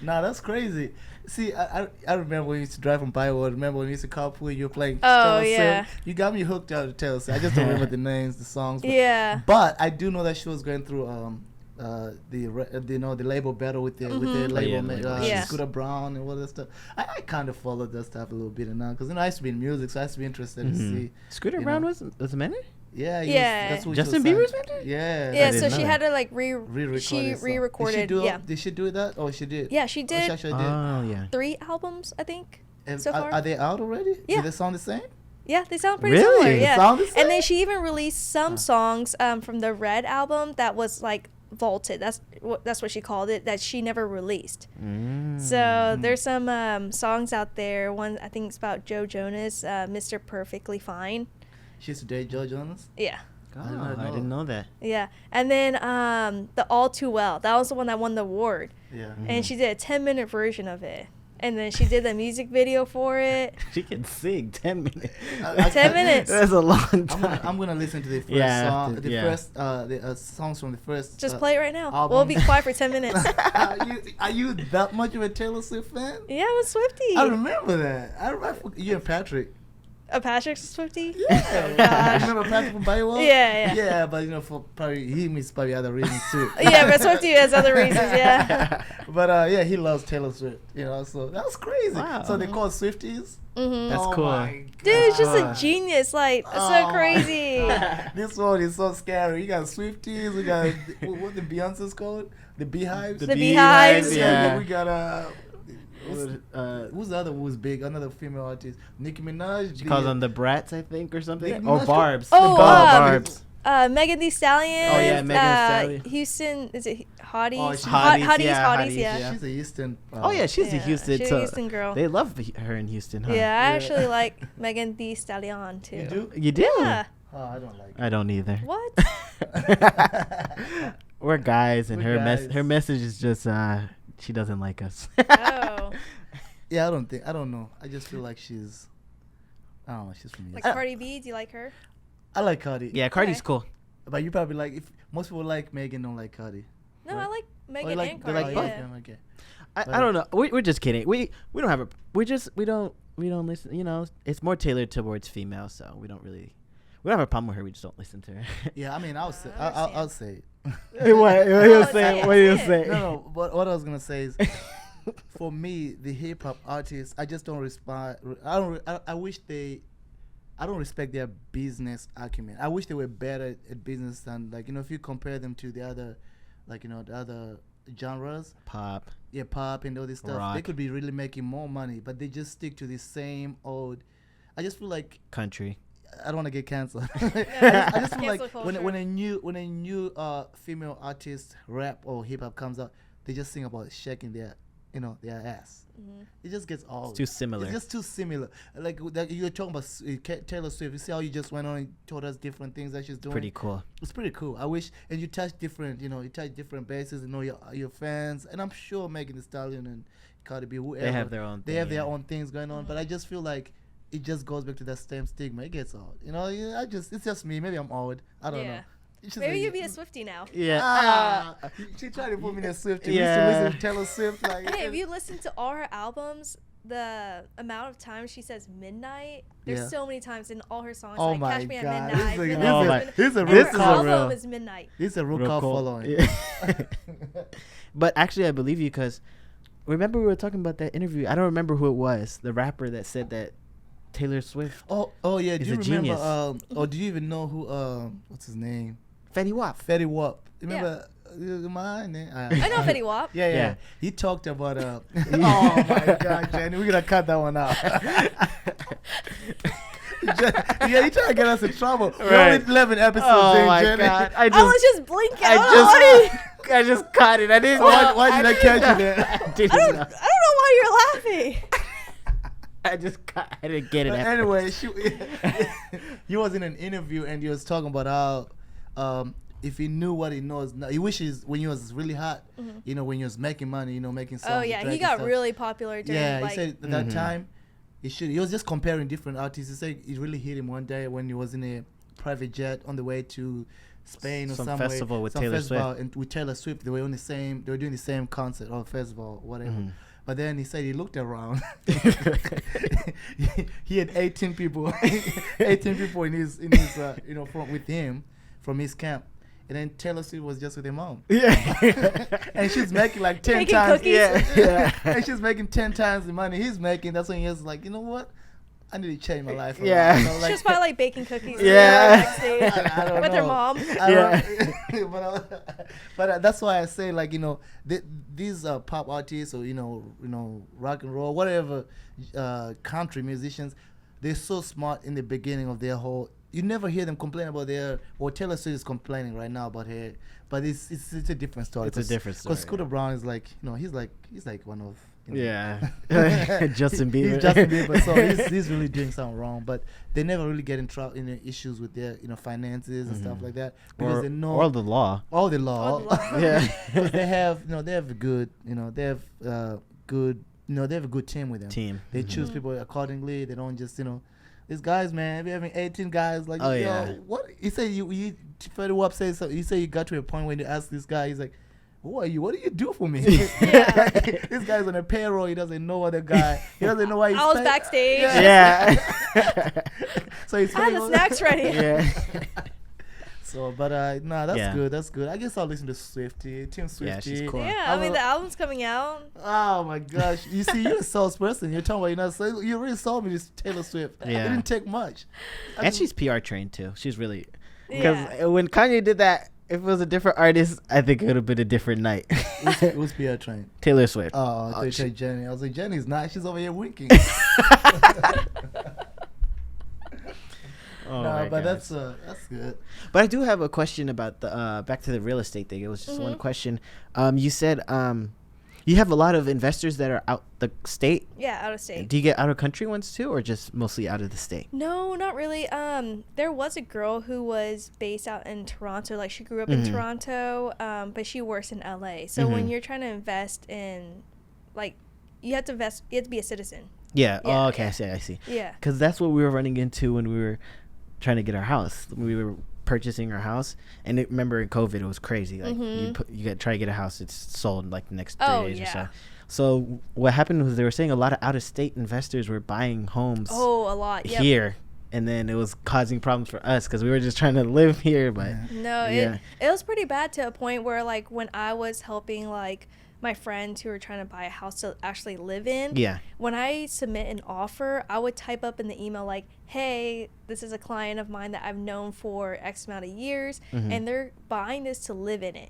Nah, that's crazy. See, I remember when we used to drive from Biowald. Remember when we used to carpool, you were playing Oh, Taylor Swift? yeah. You got me hooked out to Taylor Swift. I just don't remember the names, the songs. Yeah. But I do know that she was going through the label battle with the label Yeah. Scooter Braun and all that stuff. I kind of followed that stuff a little bit now because I used to be in music, so I used to be interested to see. Scooter you Brown know. was a mentor? Yeah, Yeah. that's what Justin she was Bieber's saying. mentor? Yeah. Yeah, didn't so know she that. had to like Re-record she it, so. re-recorded. Did she do that? Oh, she did. Yeah, she Oh, did she actually did. Oh yeah. 3 albums, I think. And so far. are they out already? Yeah. Do they sound the same? Yeah, they sound pretty Really? similar. They Yeah. sound the same? And then she even released some songs from the Red album that was like vaulted. That's what she called it, that she never released. So there's some songs out there. One I think it's about Joe Jonas, Mr. Perfectly Fine. She used to date Joe Jonas. Yeah. Oh, I did not I know. didn't know that. Yeah. And then the All Too Well. That was the one that won the award. Yeah. And she did a 10-minute version of it. And then she did the music video for it. She can sing 10 minutes. 10 minutes. That's a long time. I'm gonna listen to the first Yeah, song, the yeah. first the songs from the first. Just play it right now. album. We'll be quiet for 10 minutes. Are you that much of a Taylor Swift fan? Yeah, I'm a Swiftie. I remember that. I remember you and Patrick. A Patrick's a Swiftie? Yeah. Oh, gosh. Remember Patrick from Biowald? Yeah, yeah. Yeah, but for probably he means probably other reasons too. Yeah, but Swiftie has other reasons, yeah. But yeah, he loves Taylor Swift. So that was crazy. Wow. So they call it Swifties. Mm-hmm. That's Oh cool. my Dude, it's just a God. genius. Like, it's Oh so my crazy. God. This one is so scary. You got Swifties. We got what the Beyonce's called? The Beehives. The Beehives. Yeah. We got Uh, who's the other one who's big? Another female artist. Nicki Minaj. she calls them the Brats, I think, or something. Nicki Or Minaj? Barbs. Oh, Barbs. Megan Thee Stallion. Oh, yeah, Megan Thee Stallion. Houston, is it Hotties? Oh, she's- Hotties, yeah, Hotties, Hotties, yeah. yeah. She's a Houston. Oh yeah, she's a Yeah, Houston. she's a so Houston girl. They love her in Houston, huh? Yeah, I Yeah. actually like Megan Thee Stallion, too. You do? You do? Yeah. Oh, I don't like. I don't either. What? We're guys, and We're guys. her message is just she doesn't like us. Oh. Yeah, I don't know. I just feel like she's. I don't know. She's from Like Houston. Cardi B, do you like her? I like Cardi. Yeah, Cardi's Okay. cool. But you probably like if most people like Megan, don't like Cardi. No, Right. I like Oh, Megan you like, and they Cardi. like Yeah. both? Okay. I don't know. We're just kidding. We don't have a. We don't listen. You know, it's more tailored towards females, so we don't have a problem with her. We just don't listen to her. Yeah, I mean, I'll say. I I'll say it. what No, you it's say? it, What you it's it. say? No. What I was gonna say is, for me, the hip hop artists, I just don't respond. I wish they. I don't respect their business acumen. I wish they were better at business than if you compare them to the other, the other genres, Pop, pop and all this stuff, rock, they could be really making more money, but they just stick to the same old. I just feel like country. I don't want to get canceled. Yeah. I just feel like Cancel when culture. a new female artist rap or hip hop comes out, they just sing about shaking their ass. It just gets old. It's too similar. It's just too similar. Like that you were talking about Taylor Swift. You see how you just went on and told us different things that she's doing. Pretty cool. It's pretty cool. I wish, and you touch different, you touch different bases and know your fans. And I'm sure Megan Thee Stallion and Cardi B, whoever, They have their own. they thing, have their yeah. own things going on. But I just feel like it just goes back to that same stigma. It gets old. It's just me. Maybe I'm old. I don't know. It's just Maybe like- you'd be a Swiftie now. Yeah. She tried to put me in a Swift. Yeah. Listen to Taylor Swift. Like, Hey, if you listen to all her albums, the amount of times she says midnight, there's Yeah. so many times in all her songs. Oh like my Catch Me God. at Midnight. This is a- Midnight, oh is my- Midnight. this is a And real- her this is a album real- is Midnight. It's a real Real cult cool. following. Yeah. But actually, I believe you because remember we were talking about that interview. I don't remember who it was. The rapper that said that Taylor Swift, Oh yeah. Do He's you a remember? genius. Or do you even know who? What's his name? Fetty Wap. Fetty Wap. Remember? My name. I know Fetty Wap. Yeah. Yeah. He talked about oh my God, Jenny, we're gonna cut that one out. Yeah, he trying to get us in trouble. We're Right. only 11 episodes Oh in, my Jenny. God! I was just blinking. I just caught it. I didn't. Why did I catch you there? I didn't I don't know. know why you're laughing. I didn't get it. But at anyway, first. he was in an interview and he was talking about how if he knew what he knows now, he wishes when he was really hot, when he was making money, making songs. Oh with yeah, Drake he and got stuff. really popular during Yeah, like he said at that time, he was just comparing different artists. He said it really hit him one day when he was in a private jet on the way to Spain or Some somewhere. festival with some Taylor festival, Swift. and with Taylor Swift, they were doing the same concert or festival, whatever. But then he said he looked around. he had 18 people, 18 people in his with him from his camp. And then Taylor Swift was just with her mom. Yeah. And she's making like 10 Making times. cookies. Yeah. And she's making 10 times the money he's making. That's when he was like, you know what? I need to change my life around. Yeah. So, she was probably like baking cookies. Yeah. Backstage I don't with her know. mom. But that's why I say these pop artists or rock and roll, whatever, country musicians, they're so smart in the beginning of their whole. You never hear them complain about Taylor Swift is complaining right now about her, but it's a different story. It's a different story, Because Scooter Braun is like, he's like one of. Yeah. Justin Bieber. He's Justin Bieber, so he's really doing something wrong. But they never really get in trouble in issues with their finances and stuff like that because they know or the law. all the law. Yeah. Because they have they have a good they have they have a good team with them. Team. They choose people accordingly. They don't just these guys, man. We're having 18 guys. Like, Oh, yo, yeah. what? He said you Fetty Wap says so. He said you got to a point when you ask this guy, he's like, who are you? What do you do for me? Yeah. This guy's on a payroll. He doesn't know other guy. He doesn't know why he's I was paid. backstage. Yeah. So he's I had the snacks ready. Yeah. So, but that's Yeah. good. That's good. I guess I'll listen to Swiftie, Team Swiftie. Yeah, she's cool. Yeah, I mean the album's coming out. Oh my gosh! You see, you're a salesperson. You're talking about you really sold me this Taylor Swift. Yeah. It didn't take much. And she's PR trained too. She's really because Yeah. when Kanye did that, if it was a different artist, I think it would have been a different night. Who's PR trained? Taylor Swift. Oh, I thought you said Jenny. I was like, Jenny's not. She's over here winking. Oh No, my but gosh. that's good. But I do have a question about the back to the real estate thing. It was just one question. You said you have a lot of investors that are out the state. Yeah, out of state. Do you get out of country ones too, or just mostly out of the state? No, not really. There was a girl who was based out in Toronto. Like she grew up in Toronto, but she works in LA. So when you're trying to invest in, like, you have to be a citizen. Yeah. Yeah, Oh, okay. yeah. I see. Yeah. Because that's what we were running into when we were trying to get our house. We were purchasing our house, and remember in COVID it was crazy. Like you try to get a house, it's sold in like the next 3 days or so. yeah. So what happened was they were saying a lot of out-of-state investors were buying homes Oh, a lot. Yep. here, and then it was causing problems for us because we were just trying to live here. But No, Yeah. it was pretty bad to a point where like when I was helping like my friends who were trying to buy a house to actually live in. yeah, When I submit an offer, I would type up in the email like, hey, this is a client of mine that I've known for X amount of years, and they're buying this to live in it.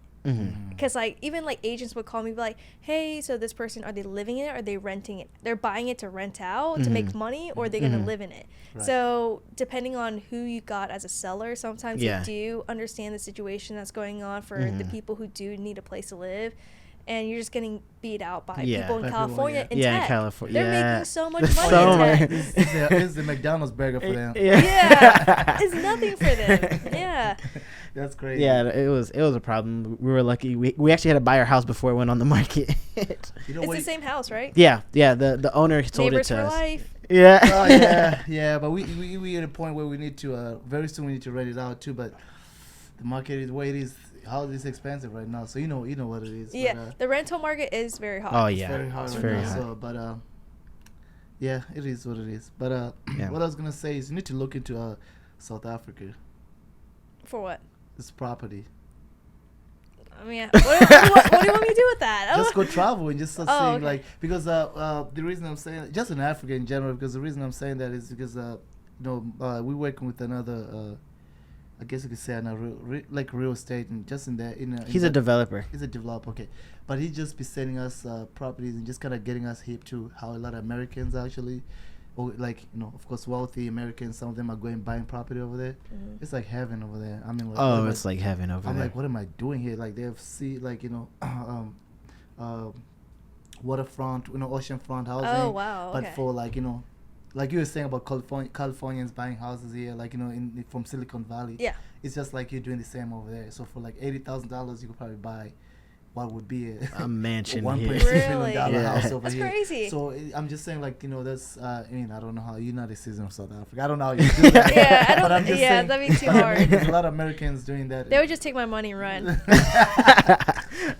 Because like even like agents would call me be like, hey, so this person, are they living in it, or are they renting it? They're buying it to rent out to make money, or are they gonna live in it? Right. So depending on who you got as a seller, sometimes they do understand the situation that's going on for the people who do need a place to live. And you're just getting beat out by people in California in tech. In California. They're making so much money in tech. It's the McDonald's burger for them. Yeah. It's nothing for them. Yeah. That's crazy. Yeah, it was a problem. We were lucky. We actually had to buy our house before it went on the market. It's the same house, right? Yeah. The owner sold Neighbors it to for us. life. Yeah. Oh yeah. But we at a point where we need to very soon we need to rent it out too. But the market is the way it is. How is this expensive right now? So you know what it is. Yeah, but, the rental market is very hot. Oh yeah, it's very hot it's right very now. hot. So, but yeah, it is what it is. But what I was gonna say is you need to look into South Africa. For what? This property. I mean, what do you want me to do with that? Just go travel and just start seeing okay. like because the reason I'm saying just in Africa in general because the reason I'm saying that is because we're working with another. I guess you could say like real estate and just in there. He's a developer. He's a developer, okay. But he just be sending us properties and just kind of getting us hip to how a lot of Americans actually, or like of course wealthy Americans. Some of them are going buying property over there. It's like heaven over there. I mean, like, it's like heaven over there. I'm like, what am I doing here? Like they have waterfront, oceanfront housing. Oh wow! But for like like you were saying about Californians buying houses here, like from Silicon Valley. Yeah. It's just like you're doing the same over there. So for like $80,000, you could probably buy what would be a mansion $1.6 here. million house over That's here. crazy. So I'm just saying, like that's. I don't know how you're not a citizen of South Africa. I don't know how you do that. Yeah, I don't. But I'm just saying, that'd be too hard. There's a lot of Americans doing that. They would just take my money and run.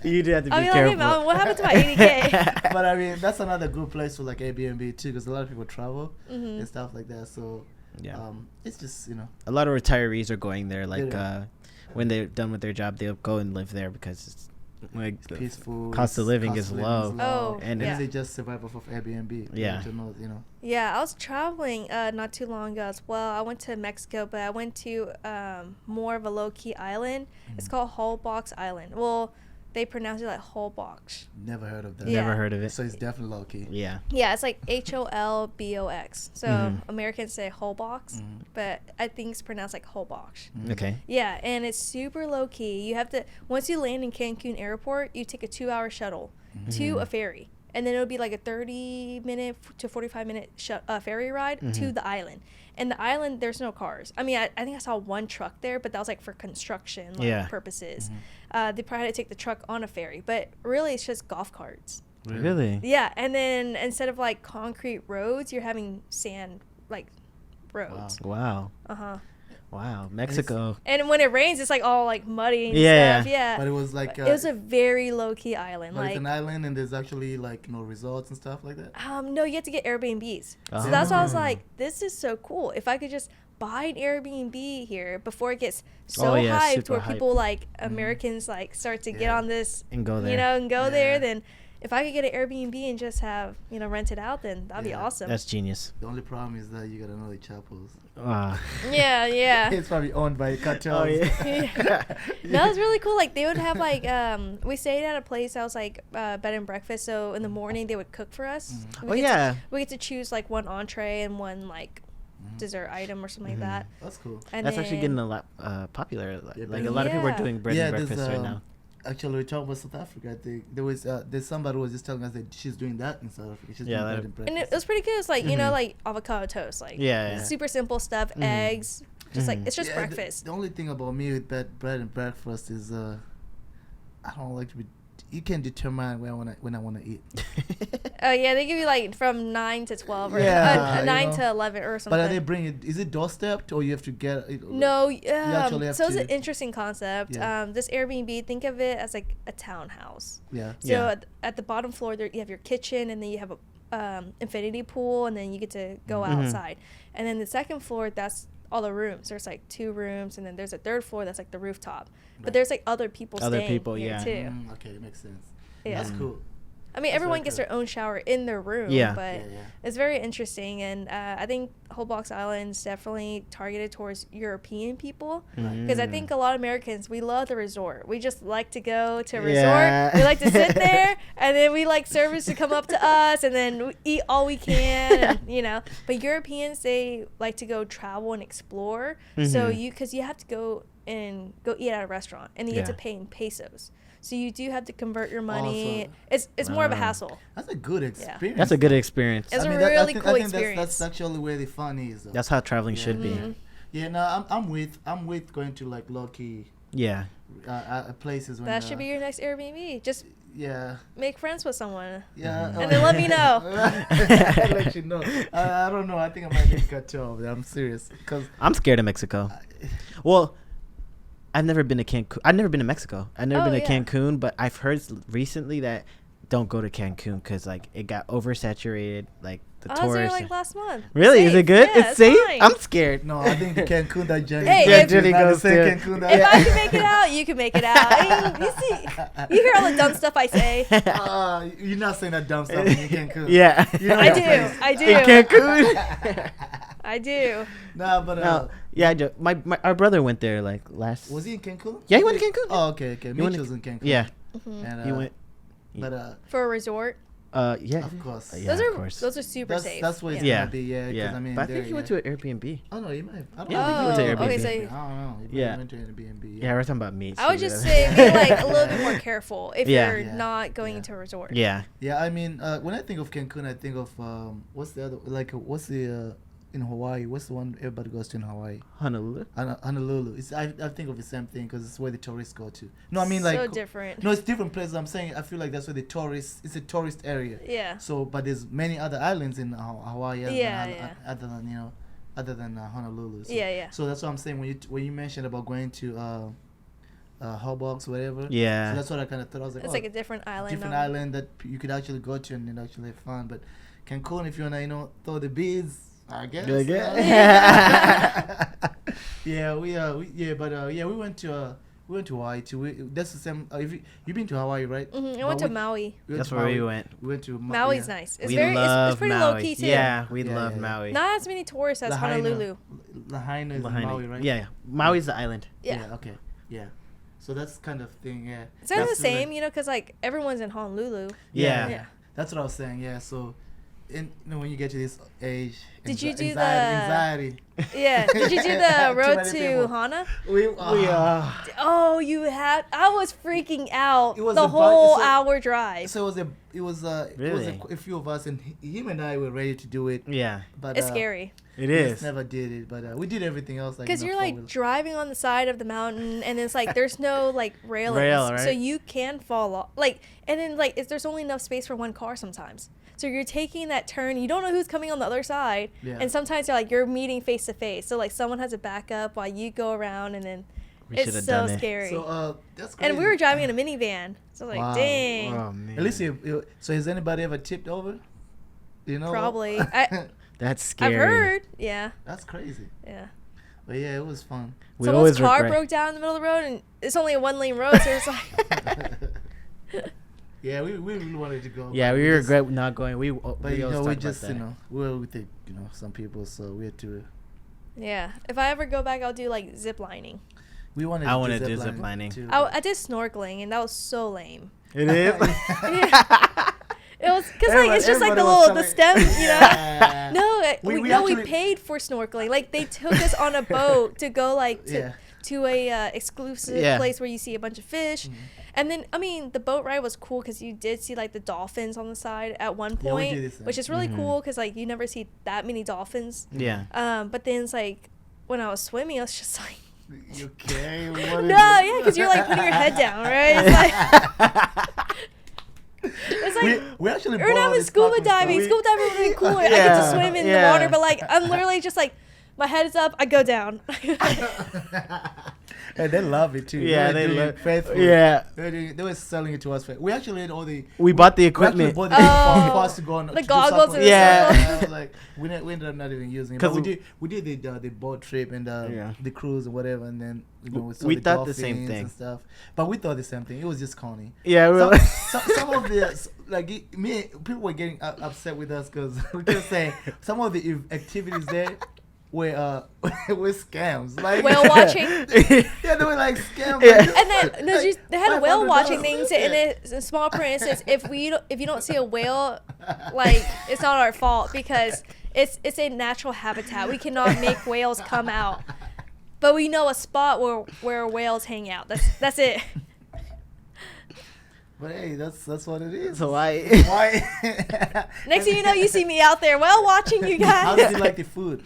You do have to be I mean, careful. like, what happened to my 80K? But I mean, that's another good place for like Airbnb too, because a lot of people travel and stuff like that. So it's just a lot of retirees are going there. Like when they're done with their job, they'll go and live there because it's like it's peaceful. Cost of living is low. Oh, and they just survive off of Airbnb. Yeah. Yeah, I was traveling not too long ago as well. I went to Mexico, but I went to more of a low-key island. It's called Holbox Island. Well, they pronounce it like Holbox. Never heard of that. Yeah. Never heard of it. So it's definitely low-key. Yeah. Yeah, it's like Holbox. So Americans say Holbox, but I think it's pronounced like Holbox. Okay. Yeah, and it's super low-key. You have to, once you land in Cancun Airport, you take a 2-hour shuttle to a ferry. And then it'll be like a 30-minute to 45-minute ferry ride to the island. And the island, there's no cars. I mean, I think I saw one truck there, but that was like for construction purposes. They probably had to take the truck on a ferry. But really, it's just golf carts. Really? Yeah, and then instead of like concrete roads, you're having sand like roads. Wow. Wow, Mexico. And when it rains, it's like all like muddy and stuff. Yeah. But it was like it was a very low key island. Like it's an island, and there's actually like resorts and stuff like that. No, you have to get Airbnbs. So that's why I was like, this is so cool. If I could just buy an Airbnb here before it gets so hyped, where people like Americans like start to get on this and go there, there, then. If I could get an Airbnb and just have, rent it out, then that'd be awesome. That's genius. The only problem is that you gotta know the chapels. Yeah. It's probably owned by cartels. No, it's really cool. Like, they would have, like, we stayed at a place that was, like, bed and breakfast. So, in the morning, they would cook for us. We get to choose, like, one entree and one, like, dessert item or something like that. That's cool. And that's actually getting a lot popular. Like, a lot of people are doing bread and breakfast right now. Actually, we talked about South Africa. I think there's somebody who was just telling us that she's doing that in South Africa. She's doing bread and breakfast. And it was pretty good. It's like like avocado toast, like super simple stuff, eggs, just like it's just breakfast. The only thing about me with bread and breakfast is I don't like to be. You can determine when I want to eat. Oh yeah, they give you like from 9 to 12 or 9 to 11 or something. But are they bringing it? Is it doorstepped or you have to get it? No, so it's an interesting concept. This Airbnb, think of it as like a townhouse. Yeah. So at the bottom floor, there you have your kitchen, and then you have a infinity pool, and then you get to go outside. And then the second floor, that's all the rooms. There's like 2 rooms, and then there's a third floor that's like the rooftop. But there's like other people staying here too. Okay, it makes sense. Yeah. That's cool. I mean, everyone gets their own shower in their room, Yeah. but it's very interesting. And I think Holbox Island's definitely targeted towards European people, because I think a lot of Americans, we love the resort. We just like to go to a resort. We like to sit there, and then we like servers to come up to us, and then we eat all we can, and, you know. But Europeans, they like to go travel and explore. So because you have to go eat at a restaurant, and you get to pay in pesos. So you do have to convert your money. It's more of a hassle. That's a good experience. That's a good experience. It's a really cool experience. I think that's actually where the fun is. Though. That's how traveling should be. Yeah, no, I'm with going to like low-key places. When, that should be your next Airbnb. Just make friends with someone. Yeah, and then let me know. I'll let you know. I don't know. I think I might get cut off. I'm serious. Cause I'm scared of Mexico. Well, I've never been to Cancun. I've never been to Mexico. I've never been to Cancun, but I've heard recently that don't go to Cancun because like it got oversaturated. Like the tourists. I was there like last month. Really? Safe. Is it good? Yeah, it's safe? fine. I'm scared. No, I think the Cancun that Jenny. Hey, Jenny goes to. If I can make it out, you can make it out. I mean, you hear all the dumb stuff I say. You're not saying that dumb stuff in Cancun. Yeah. You know I do. In Cancun. I do. Nah, but our brother went there like last. Was he in Cancun? Yeah, he went to Cancun. Oh, okay. Mitch was in Cancun. Yeah. And, he went. But for a resort. Yeah. Of course. Yeah, those are super safe. That's what it's gonna be. Yeah. I mean, but I think he went to an Airbnb. Oh no, he might have. I don't think he know. went to Airbnb. Okay, so I don't know. He went to Airbnb. Yeah, we're talking about meat. I would just say be like a little bit more careful if you're not going into a resort. Yeah. Yeah, I mean, when I think of Cancun, I think of what's the other what's the in Hawaii? What's the one everybody goes to in Hawaii? Honolulu. Honolulu. I think of the same thing because it's where the tourists go to. No, I mean like so different. No, it's different places. I'm saying I feel like that's where the tourists. It's a tourist area. Yeah. So, but there's many other islands in Hawaii. Other than Honolulu. So, yeah. So that's what I'm saying when you mentioned about going to Holbox, whatever. Yeah. So that's what I kind of thought. I was like, it's like a different island. Different island that you could actually go to and actually have fun. But Cancun, if you wanna throw the beads. I guess. We went to Hawaii too. That's the same. You've been to Hawaii, right? I went to Maui. That's where we went. We went to Maui's nice. It's it's pretty low key too. Yeah, we love Maui. Not as many tourists as Honolulu. Lahaina is Maui, right? Yeah, Maui's the island. Yeah. Okay. Yeah. So that's kind of thing. Yeah. It's kind of the same, because like everyone's in Honolulu. Yeah. That's what I was saying. Yeah. So. When you get to this age, did you do anxiety? Yeah. Did you do the road to Hana? Oh, you had. I was freaking out. It was the whole hour drive. So it was a few of us, and him and I were ready to do it. Yeah, but it's scary. It is. Never did it, but we did everything else. Because you're like driving on the side of the mountain, and it's like there's no like railings, right? So you can fall off. Like, and then like there's only enough space for one car sometimes. So you're taking that turn. You don't know who's coming on the other side, and sometimes you're meeting face to face. So like someone has to back up while you go around, and then it's so scary. So that's crazy. And we were driving in a minivan, so like, dang. Oh, man. At least so has anybody ever tipped over? Probably. That's scary. I've heard. Yeah. That's crazy. Yeah. But yeah, it was fun. Someone's car broke down in the middle of the road, and it's only a 1-lane road, so it's like. Yeah, we really wanted to go. Yeah, we regret not going. We just we were with some people, so we had to. Yeah, if I ever go back, I'll do like zip lining. I want to do zip lining too. I did snorkeling, and that was so lame. It is. It was because like it's just like the stem, No, we paid for snorkeling. Like they took us on a boat to go like to a exclusive place where you see a bunch of fish. And then, I mean, the boat ride was cool because you did see, like, the dolphins on the side at one point, which is really cool because, like, you never see that many dolphins. Yeah. But then it's, like, when I was swimming, I was just like... You okay? Because you're, like, putting your head down, right? It's like... we actually we're not scuba diving. Scuba diving would be cooler. I get to swim in the water, but, like, I'm literally just, like, my head is up, I go down. And they love it too. Yeah, they they were doing love. it faithfully. Yeah, They were selling it to us. We actually had all the. we bought the We actually equipment. bought the equipment for us to go on The to do goggles something. and the Yeah. circle. I was like, we ended up not even using it. 'Cause But we did the boat trip and the cruise and whatever, and then we saw We the thought the same dolphins thing. and stuff. But we thought the same thing. It was just corny. Yeah, we Some, were some of the people were getting upset with us because we were saying some of the activities there were were scams. Like Whale watching. Yeah, they were like scams. Yeah. Like, And then they had a whale $500. watching things, and it's in small print. It says if you don't see a whale, like it's not our fault because it's a natural habitat. We cannot make whales come out, but we know a spot where whales hang out. That's it. But hey, that's what it is. So why? Next thing you know, you see me out there whale watching you guys. How did you like the food?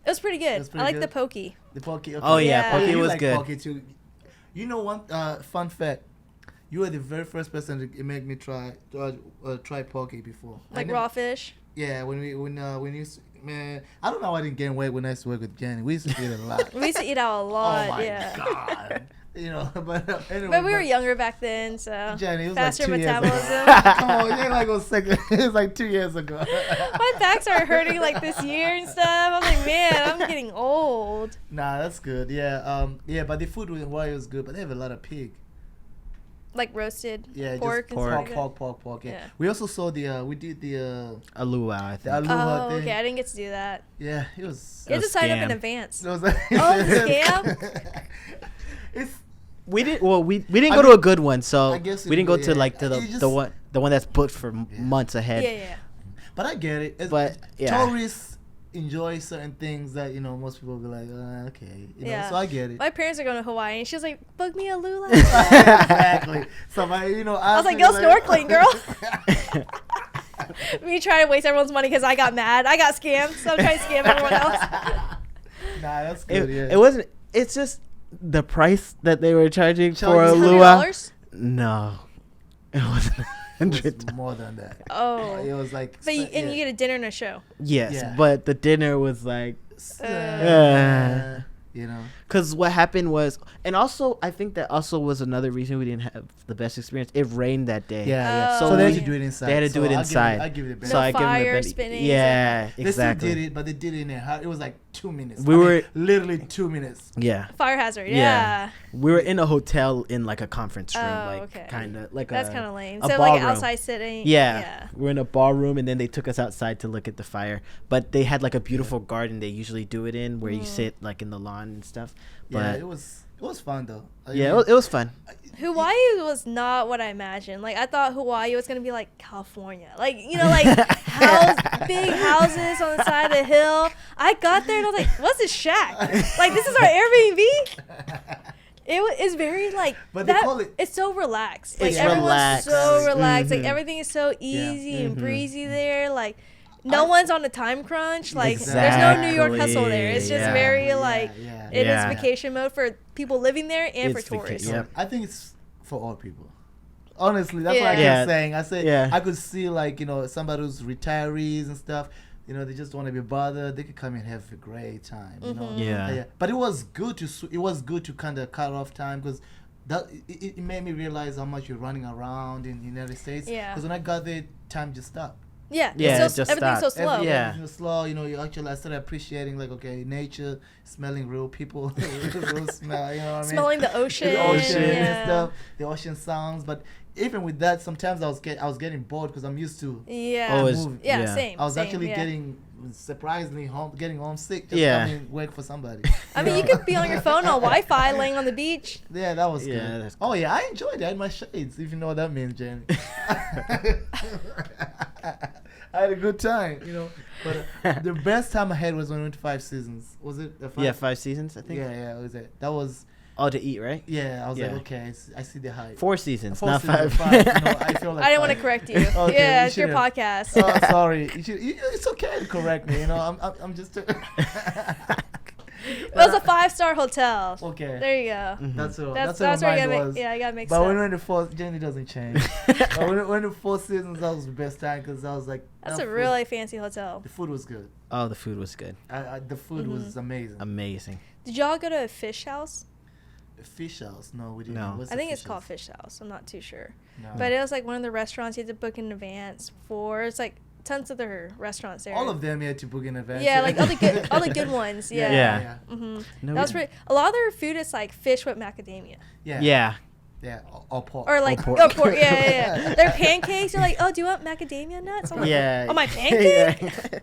It was pretty good. It was pretty I like good. the pokey. The poke. Okay. Oh yeah, Yeah. Poke You was like good. poke too. You know one fun fact. You were the very first person to make me try poke before. I Like never- raw fish. Yeah, when you used to, man, I don't know how I didn't gain weight when I used to work with Jenny. We used to eat a lot. We used to eat out a lot. Oh my yeah. god. You know, but anyway. But we were younger back then, so Jenny, it was faster like 2 years metabolism. ago. Come on, it ain't like it was second. It was like 2 years ago. My back started hurting like this year and stuff. I was like, man, I'm getting old. Nah, that's good. Yeah, but the food with Hawaii was good, but they have a lot of pig. Like roasted Yeah, pork just and stuff like that. pork. Yeah. Yeah. We also saw we did the Aluau, I the think. aloha Oh, thing. okay. I didn't get to do that. Yeah, it was. You had to sign up in scam. advance. It was like, Oh, the scam? It's. We didn't. Well, we didn't I go to mean, a good one, so I guess we didn't go it- to yeah. like You just- the one that's booked for months ahead. Yeah. But I get it. But, yeah. Tourists enjoy certain things that most people will be like, okay, Yeah. So I get it. My parents are going to Hawaii, and she was like, book me a lula. Exactly. So I was like, go snorkeling, girl. Me trying to waste everyone's money because I got mad. I got scammed, so I'm trying to scam everyone else. Nah, that's good. It Yeah. wasn't. It's just the price that they were charging for Charging Aluau. $100? No, it wasn't It was $100. more than that. Oh. It was like. But you get a dinner and a show. Yes, Yeah. but the dinner was like, you know. because what happened was, and also I think that also was another reason we didn't have the best experience. It rained that day. Yeah. Oh, So they had we- to do it inside. they had to do it inside. I give it a benefit. So I give them the fire benefit. spinning. Yeah, They exactly. still did it, but they did it in a hot. It was like 2 minutes. We were- literally 2 minutes. Yeah, Fire hazard. Yeah. Yeah. we were in a hotel in like a conference room, Oh, like okay. kind of like That's a kind of lame. a So like ballroom. outside sitting. Yeah. We're in a ballroom, and then they took us outside to look at the fire. But they had like a beautiful garden they usually do it in, where you sit like in the lawn and stuff. But Yeah, it was fun though. yeah, it was fun. Hawaii was not what I imagined. Like I thought Hawaii was gonna be like California, like like big houses on the side of the hill. I got there and I was like, "What's this shack? Like this is our Airbnb." It's very like But they that. call it- It's so relaxed. Like It's everyone's relaxed. so relaxed. Mhm. Like everything is so easy and Mhm. breezy there. Like no one's on a time crunch. Like there's no New York hustle there. It's just Exactly. very Yeah, like yeah. it is Yeah. vacation mode for people living there and It's for tourists. Yep. I think it's for all people. Honestly, that's what I Yeah. kept saying. I said Yeah. I could see like somebody who's retirees and stuff. They just don't want to be bothered. They could come and have a great time. Mhm. Yeah. But it was good to kind of cut off time because that it made me realize how much you're running around in the United States. Yeah. Because when I got there, time just stopped. Yeah, Yeah, it's so, it just everything's so stopped. slow. Yeah. Everything was slow. I started appreciating like nature, smelling real people, real smell. You know what I mean? Smelling the ocean. The ocean yeah. and stuff, the ocean sounds. But even with that, sometimes I was getting bored because I'm used to. Yeah. Always- moving. yeah, yeah. same. I was same, actually yeah. getting surprisingly getting homesick. Just Yeah. coming work for somebody. I mean, you could be on your phone on Wi-Fi, laying on the beach. Yeah, that was Yeah, good. that's Oh yeah, I enjoyed it. I had my shades, if you know what that means, Jenny. I had a good time, But the best time I had was when we went to 5 Seasons. Was it? The 5? Yeah, 5 seasons, I think. Yeah, it was it. That was. All to eat, right? Yeah, I was like, Yeah. okay, I see the hype. 4 seasons, 4 not seasons, 5. I feel like I didn't want to 5. correct you. Okay, yeah, we it's your should've. podcast. Oh, sorry. It's okay to correct me. I'm just. It was a 5-star hotel. Okay. There you go. Mhm. That's what That's my where you mind gotta was. make. Yeah, I gotta make But when we sense. went to 4, Jenny doesn't change. But when we went to 4 Seasons, that was the best time because I was like. That's that a food- really fancy hotel. The food was good. Oh, the food was good. The food was amazing. Amazing. Did y'all go to a fish house? Fish House. No, we didn't. No. What's I a think it's Fish called House? Fish House. I'm not too sure. No. But it was like one of the restaurants you had to book in advance for. It's like tons of other restaurants there. All of them you had to book in advance. Yeah, like all the good ones. Yeah. Yeah. Mm-hmm. No, That was pretty. A lot of their food is like fish with macadamia. Yeah. Yeah. Yeah. Or pork. Or like pork. pork. Yeah. Their pancakes. You're like, oh, do you want macadamia nuts? I'm like, Yeah. oh, my pancake. Yeah.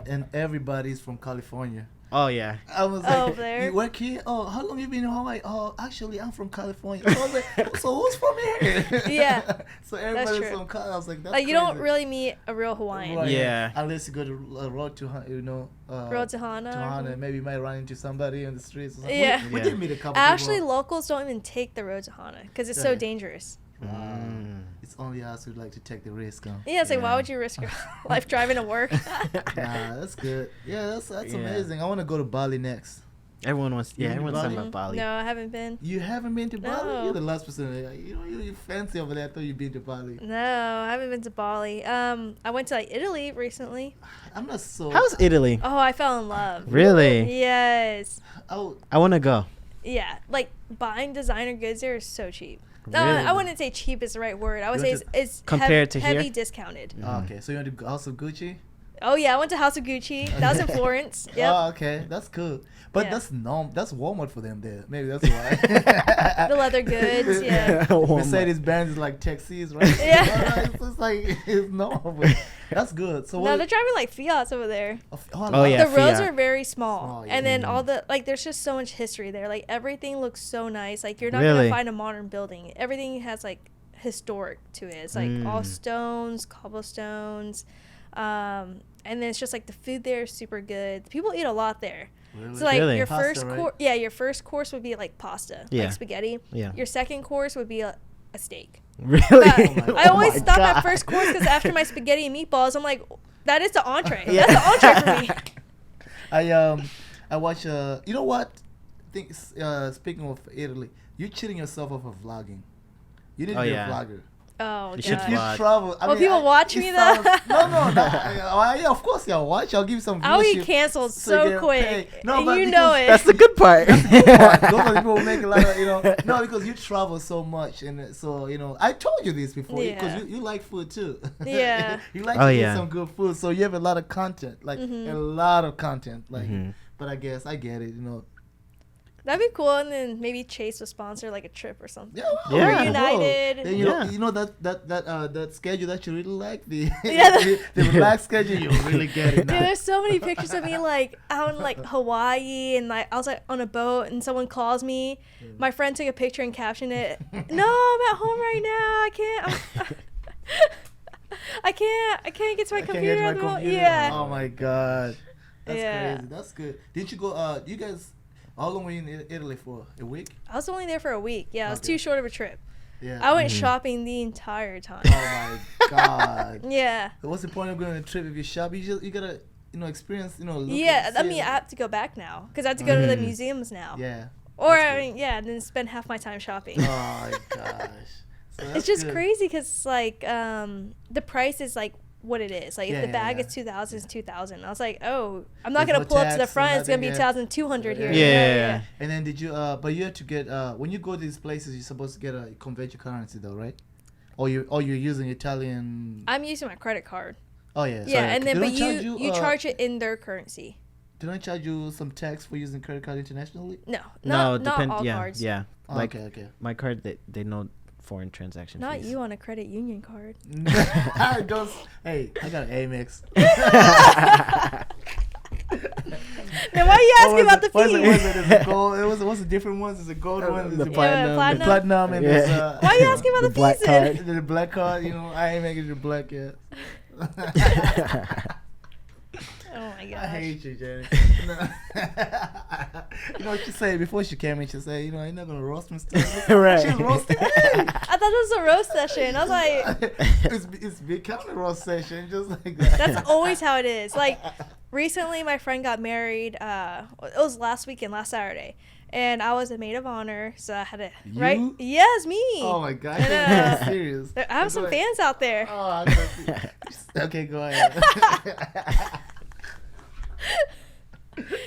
And everybody's from California. Oh yeah. I was Oh, like, there. you work here? Oh, how long you been in Hawaii? Oh, actually, I'm from California. So I was like, so who's from here? Yeah. So everybody's true. from California. I was like, that's Like you don't crazy. really meet a real Hawaiian. Right, Yeah. Unless you go to Road to Road to Hana. To Hana, maybe you might run into somebody on the streets. Or something. Yeah. We Yeah. did meet a couple Actually, people. locals don't even take the road to Hana because it's so Right. dangerous. Wow. Mm. It's only us who like to take the risk. Huh? Yeah, it's like, why Yeah. would you risk your life driving to work? Nah, that's good. Yeah, that's Yeah. amazing. I want to go to Bali next. Everyone wants. You Yeah, been to everyone's talking Bali? about Bali. No, I haven't been. You haven't been to Bali? No. You're the last person. You fancy over there. I thought you'd been to Bali. No, I haven't been to Bali. I went to like Italy recently. I'm not so. How's Italy? Oh, I fell in love. Really? Yes. Oh, I want to go. Yeah, like buying designer goods there is so cheap. No, Really? I wouldn't say cheap is the right word. I would You say went it's Compared to here? heavy discounted. okay. So you went to House of Gucci? Oh yeah, I went to House of Gucci. That was in Florence. Yep. Oh, okay. That's cool. But Yeah. that's Walmart for them there. Maybe that's why. The leather goods. Yeah. Mercedes Benz is like taxis, right? Yeah. It's just like it's normal. But that's good. So No, what? they're driving like Fiats over there. Oh, yeah. The roads Fiat. are very small, Small, and yeah. then all the like, there's just so much history there. Like everything looks so nice. Like you're not Really? gonna find a modern building. Everything has like historic to it. It's like all Mm. stones, cobblestones, and then it's just like the food there is super good. People eat a lot there. Really? So like Really? your Pasta, first right? course, yeah, your first course would be like pasta, Yeah. like spaghetti. Yeah. Your second course would be a steak. Really? But Oh I always my stop God. at first course because after my spaghetti and meatballs, I'm like, that is the entree. Yeah. That's the entree for me. I watch you know what? Speaking of Italy, you're cheating yourself off of vlogging. You need to Oh, be yeah. a vlogger. Oh, You should God. You vlog. travel. Will people watch it me, though? No. Yeah, of course you'll watch. I'll give you some I'll viewership get canceled you so get quick. paid. No, And but you know because it. That's the good part. Those are the people who make a lot of, no, because you travel so much, and so, I told you this before, because Yeah. you like food too. Yeah. You like Oh, to eat yeah. some good food, so you have a lot of content, like Mhm. a lot of content, like. Mhm. But I guess I get it, That'd be cool. And then maybe Chase would sponsor like a trip or something. Yeah, well, Yeah. Reunited. Then Yeah. you know that schedule that you really like, the Yeah, the relaxed schedule, you really get it Dude, now. there's so many pictures of me like out in like Hawaii, and like I was like on a boat and someone calls me. My friend took a picture and captioned it. No, I'm at home right now. I can't. I can't get to my I can't computer get to at my the moment. computer. Yeah. Oh my god. That's Yeah. crazy. That's good. Did you go? You guys, how long were you in Italy for? A week? I was only there for a week. Yeah, it was Okay. too short of a trip. Yeah. I went Mhm. shopping the entire time. Oh my god. Yeah. What's the point of going on a trip if you shop? You gotta experience look Yeah, and I see mean, it. I have to go back now because I have to go to the Mhm. museums now. Yeah. Or that's I good. mean, yeah, and then spend half my time shopping. Oh my gosh. So It's that's just good. crazy because like the price is like what it is. Like Yeah, if the yeah, bag yeah. is 2,000, it's 2,000. I was like, oh, I'm not There's gonna no pull up to the tax, front. It's gonna be nothing, yeah. 2,200 here. Yeah. And then did you? But you have to get when you go to these places, you're supposed to get a convert your currency though, right? Or you're using Italian. I'm using my credit card. Oh yeah. Yeah, and then They but don't charge you charge it in their currency. They don't charge you some tax for using credit card internationally. No, No, not all yeah, cards. yeah. Oh, Like okay. my card, they know foreign transaction Not fees. you on a credit union card. I don't. Hey, I got an Amex. Then why are you asking about the What's it? fees? Is it gold? What's the different ones? Is it gold one? Is The it platinum. the platinum and Yeah. there's, Why are you asking about The the, black fees? then? card. the black card? I ain't making it black yet. Oh my gosh. I hate you, Jenny. No. You know what she said before she came in? She said, "You're not gonna roast me still." Right. She's roasting me. I thought this was a roast session. I was like, it's becoming a roast session, just like that. that's always how it is. Like, recently my friend got married. It was last weekend, last Saturday, and I was a maid of honor, so I had to right. You? Yes, me. Oh my god, I know. I'm serious. I have some Go fans out there. Oh, I got you. Okay, go ahead.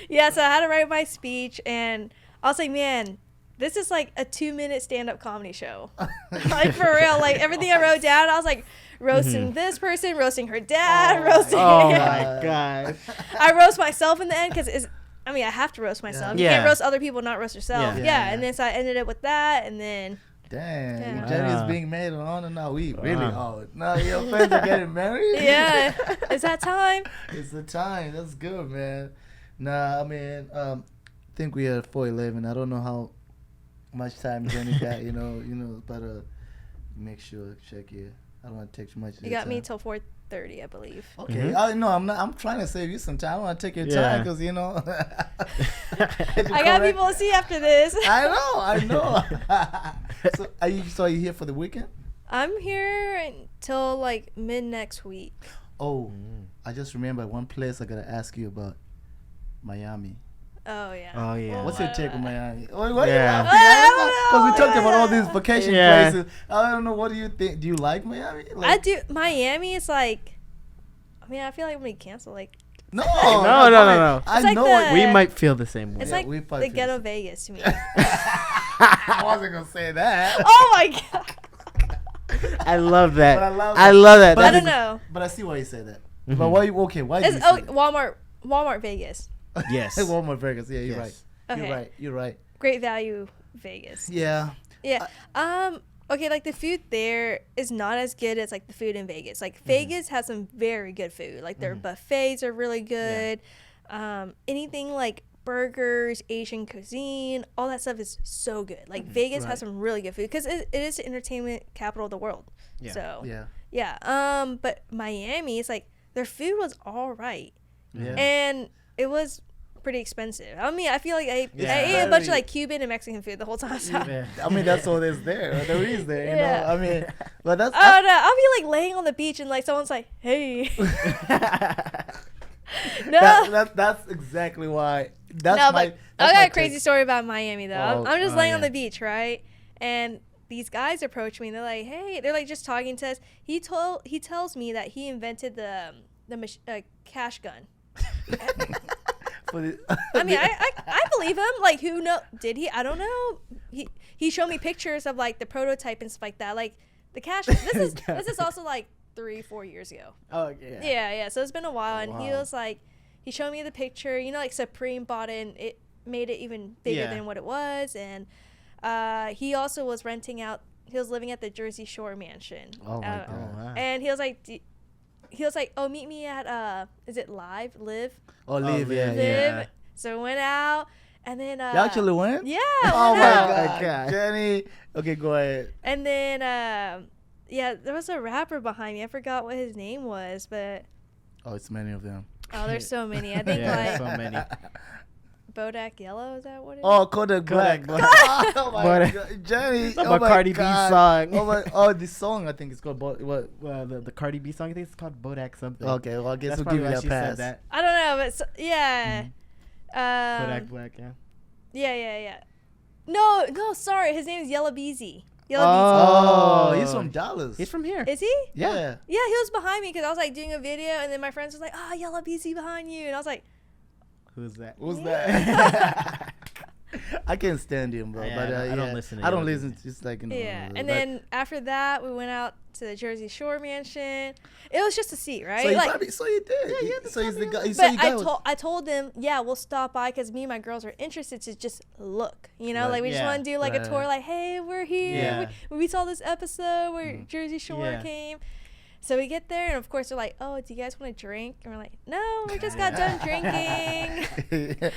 Yeah, so I had to write my speech, and I was like, man, this is like a 2-minute stand-up comedy show. Like, for real. Like, everything I wrote down, I was like, roasting this person, roasting her dad, roasting Oh him. my god. I roast myself in the end because I have to roast myself. You Yeah. can't roast other people, not roast yourself. Yeah. Yeah. And then so I ended up with that, and then Dang, Yeah. Jenny is being made on and now we really old. No, your friends are getting married? yeah, is that time? It's the time. That's good, man. Nah, I mean, I think we are at 4:11. I don't know how much time Jenny got, but make sure, check it. I don't want to take too much of You your got me time. till 4:30, I believe. Okay. No, I'm not. I'm trying to save you some time. I want to take your time because I got people to see after this. I know. So are you here for the weekend? I'm here until like mid next week. Oh, I just remember one place I gotta ask you about. Miami. Oh yeah. Oh yeah. Well, What's your take on Miami? What Yeah. Because we talked about all Yeah. these vacation Yeah. places. I don't know. What do you think? Do you like Miami? I do. Miami is like, I feel like when we cancel, like, No. No. I It's like know the- it. We might feel the same way. it's Yeah, like we probably the feel Ghetto the Vegas to me. I wasn't gonna say that. Oh my god. I love that. But I love I that. love that. But I That don't is- know. But I see why you say that. Mhm. But why? Okay, why do you It's say that? Walmart Vegas. Yes. Walmart Vegas. Yeah, you're Yes. right. Okay. You're right. Great value Vegas. Yeah. Yeah. Okay, like the food there is not as good as like the food in Vegas. Like Vegas has some very good food. Like their buffets are really good. Anything like burgers, Asian cuisine, all that stuff is so good. Like Vegas has some really good food because it is the entertainment capital of the world. Yeah. So Yeah. but Miami, it's like their food was all right, Yeah. and it was pretty expensive. I feel like I Yeah. ate a bunch of Very- like Cuban and Mexican food the whole time. So. Yeah. I mean, that's all there's there. There is there. You Yeah. know. I mean, but that's. Oh no! I'll be like laying on the beach and like someone's like, "Hey." No. That's exactly why. That's No, my. but That's I my got a crazy take. story about Miami though. Oh, I'm just oh, laying on yeah. the beach, right? And these guys approach me and they're like, "Hey," they're like just talking to us. He tells me that he invented the cash gun. For the- I mean, I believe him. Like, who know? Did he? I don't know. He showed me pictures of like the prototype and stuff like that. Like the cash. This is also like 3-4 years ago. Oh yeah. Yeah. So it's been a while, and he Wow. was like, he showed me the picture. You know, like Supreme bought it, and it made it even bigger Yeah. than what it was. And he also was renting out. He was living at the Jersey Shore mansion. Oh my God. Oh wow. And he was like, "Oh, meet me at is it Live? Oh, Liv, yeah, Liv. yeah. Live." So we went out, and then You actually went? yeah. Oh went my out. God, God. Jenny. Okay, go ahead. And then yeah, there was a rapper behind me. I forgot what his name was, but Oh, it's many of them. there's so many. I think Yeah, like so many. Bodak Yellow, is that what it is? Oh, Kodak Black. Black. Oh my But- God, Jenny. Some Oh of my Cardi B God. song. Oh, this song I think it's called what? Well, the Cardi B song, I think it's called Bodak something. Okay, well I guess That's we'll probably give you why that she pass. said that. I don't know, but yeah. Bodak Black, yeah. Yeah. No, sorry. His name is Yellow Beezy. Oh, Oh. he's from Dallas. He's from here. Is he? yeah. Yeah, he was behind me because I was like doing a video, and then my friends was like, "Oh, Yellow Beezy behind you," and I was like, Who's that? Who's Yeah. that? I can't stand him, bro. Yeah, but I don't listen to I don't Yellow listen. Beezy. Just like yeah. And but- then after that, we went out to the Jersey Shore mansion. It was just to see, right? So you like, probably, so you did. Yeah, you so he's the guy. So but you I told them, yeah, we'll stop by because me and my girls are interested to just look, you know, Right. like we just Yeah. want to do like a Right. tour, like, hey, we're here. Yeah. We saw this episode where Jersey Shore Yeah. came. So we get there, and of course they're like, "Oh, do you guys want to drink?" And we're like, "No, we just got done drinking.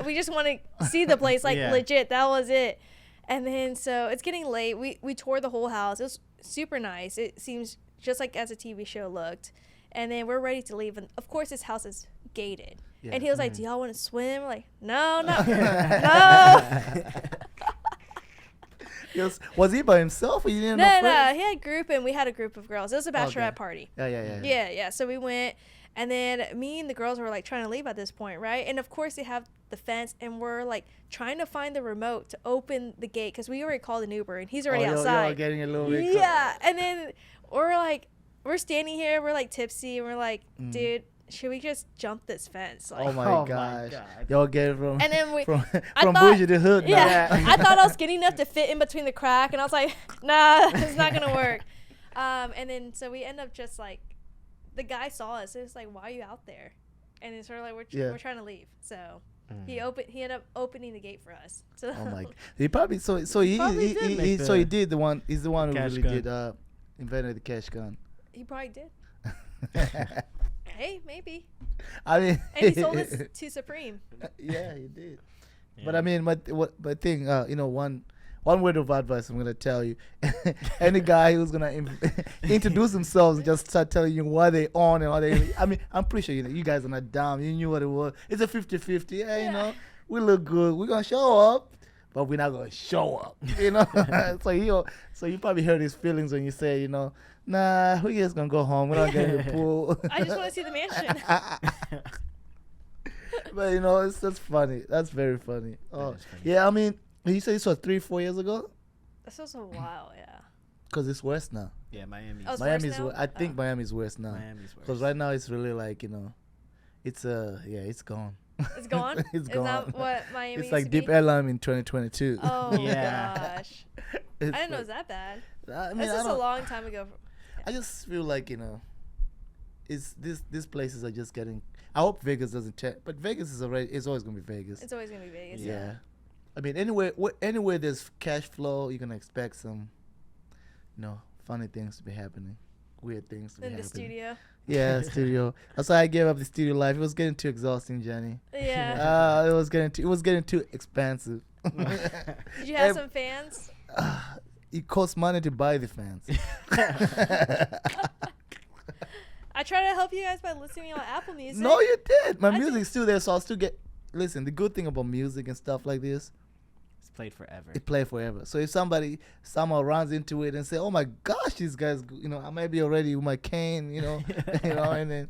We just want to see the place, like Yeah. legit. That was it." And then so it's getting late. We toured the whole house. It was super nice. It seems just like as a TV show looked. And then we're ready to leave, and of course this house is gated. Yeah. And he was like, "Do y'all want to swim?" We're like, no. Was he by himself or you didn't No, know no, friends? he had a group, and we had a group of girls. It was a bachelorette Okay. party. Yeah. Yeah. So we went, and then me and the girls were like trying to leave at this point, right? And of course they have the fence, and we're like trying to find the remote to open the gate because we already called an Uber, and he's already Y'all outside. getting a little bit. Yeah. And then we're standing here, we're like tipsy, and we're like, dude, should we just jump this fence? Oh Like, my Oh my gosh. God. Y'all get it from and then we, from I thought- bougie to hood. now. yeah, I thought I was skinny enough to fit in between the crack, and I was like, nah, it's not gonna work. And then so we end up just like, the guy saw us. It was like, why are you out there? And it's sort of like we're trying to leave. So he ended up opening the gate for us. So Oh my! He probably he Probably did make so he the did the one. He's the one who cash really gun. did invented the cash gun. he probably did. Hey, maybe. I mean, And he sold it to Supreme. Yeah, he did. Yeah. But I mean, my thing, one word of advice I'm gonna tell you: any guy who's gonna introduce themselves, and just start telling you what they own and what they. I mean, I'm pretty sure you guys are not dumb. You knew what it was. It's a 50-50. Yeah, you know, we look good. We're gonna show up, but we're not gonna show up. You know, so you probably hurt his feelings when you say, you know, nah, we just gonna go home. We're not getting the pool. I just want to see the mansion. But you know, that's funny. That's very funny. Oh, is funny. yeah. I mean, you said this was 3-4 years ago, This was a while, yeah. because it's west now. Yeah, Miami. Oh, it's Miami's. worse now? I think Oh. Miami's west now. Miami's worse. Because right now it's really like, you know, it's it's gone. It's gone? It's Is gone. that what Miami It's used like to deep be? airline in 2022. Oh, Yeah. gosh. It's I didn't know it like- was that bad. I mean, This I is a don't- long time ago. I just feel like, you know, it's these places are just getting. I hope Vegas doesn't change, but Vegas is always gonna be Vegas. It's always going to be Vegas. Yeah. I mean, anywhere there's cash flow, you're gonna expect some, you know, funny things to be happening, weird things to be In the happening. studio. Yeah, studio. That's why I gave up the studio life. It was getting too exhausting, Jenny. Yeah. It was getting too expensive. Did you have Ev- some fans? It costs money to buy the fans. I try to help you guys by listening on Apple Music. No, you did. My I music's still there, so I'll still get. Listen, the good thing about music and stuff like this, It's played forever. it play forever. So if somebody somehow runs into it and say, "Oh my gosh, these guys," you know, I might be already with my cane, you know, and then,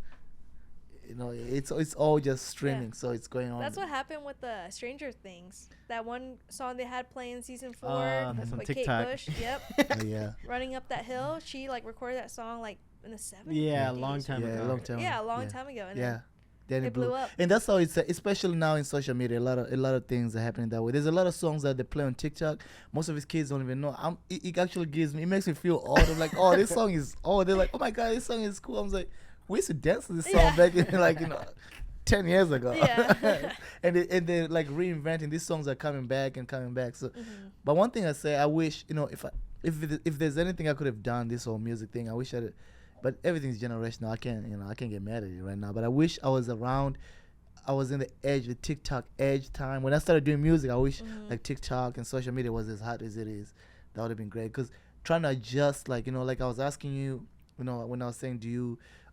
you know, it's all just streaming, so it's going on. That's what happened with the Stranger Things. That one song they had playing season 4 That's on with TikTok. Kate Bush. Yep. Oh, yeah. Running up that hill. She like recorded that song like in the 70s. Yeah, a 80s. long time Yeah, ago. a long time. Yeah, a long time ago. And Yeah. Then it blew up. And that's how it's especially now in social media. A lot of things are happening that way. There's a lot of songs that they play on TikTok. Most of his kids don't even know. It actually it makes me feel old. I'm like, oh, this song is old. They're like, oh my god, this song is cool. I'm like, we used to dance to this song Yeah. back in like 10 years ago. Yeah. and they're like reinventing. These songs are coming back. So, Mhm. but one thing I say, I wish, you know, if there's anything I could have done, this whole music thing, I wish I'd. But everything's generational. I can't get mad at it right now. But I wish I was around. I was in the TikTok edge time. When I started doing music, I wish like TikTok and social media was as hot as it is. That would have been great. Because trying to adjust, like, you know, like I was asking you, you know, when I was saying,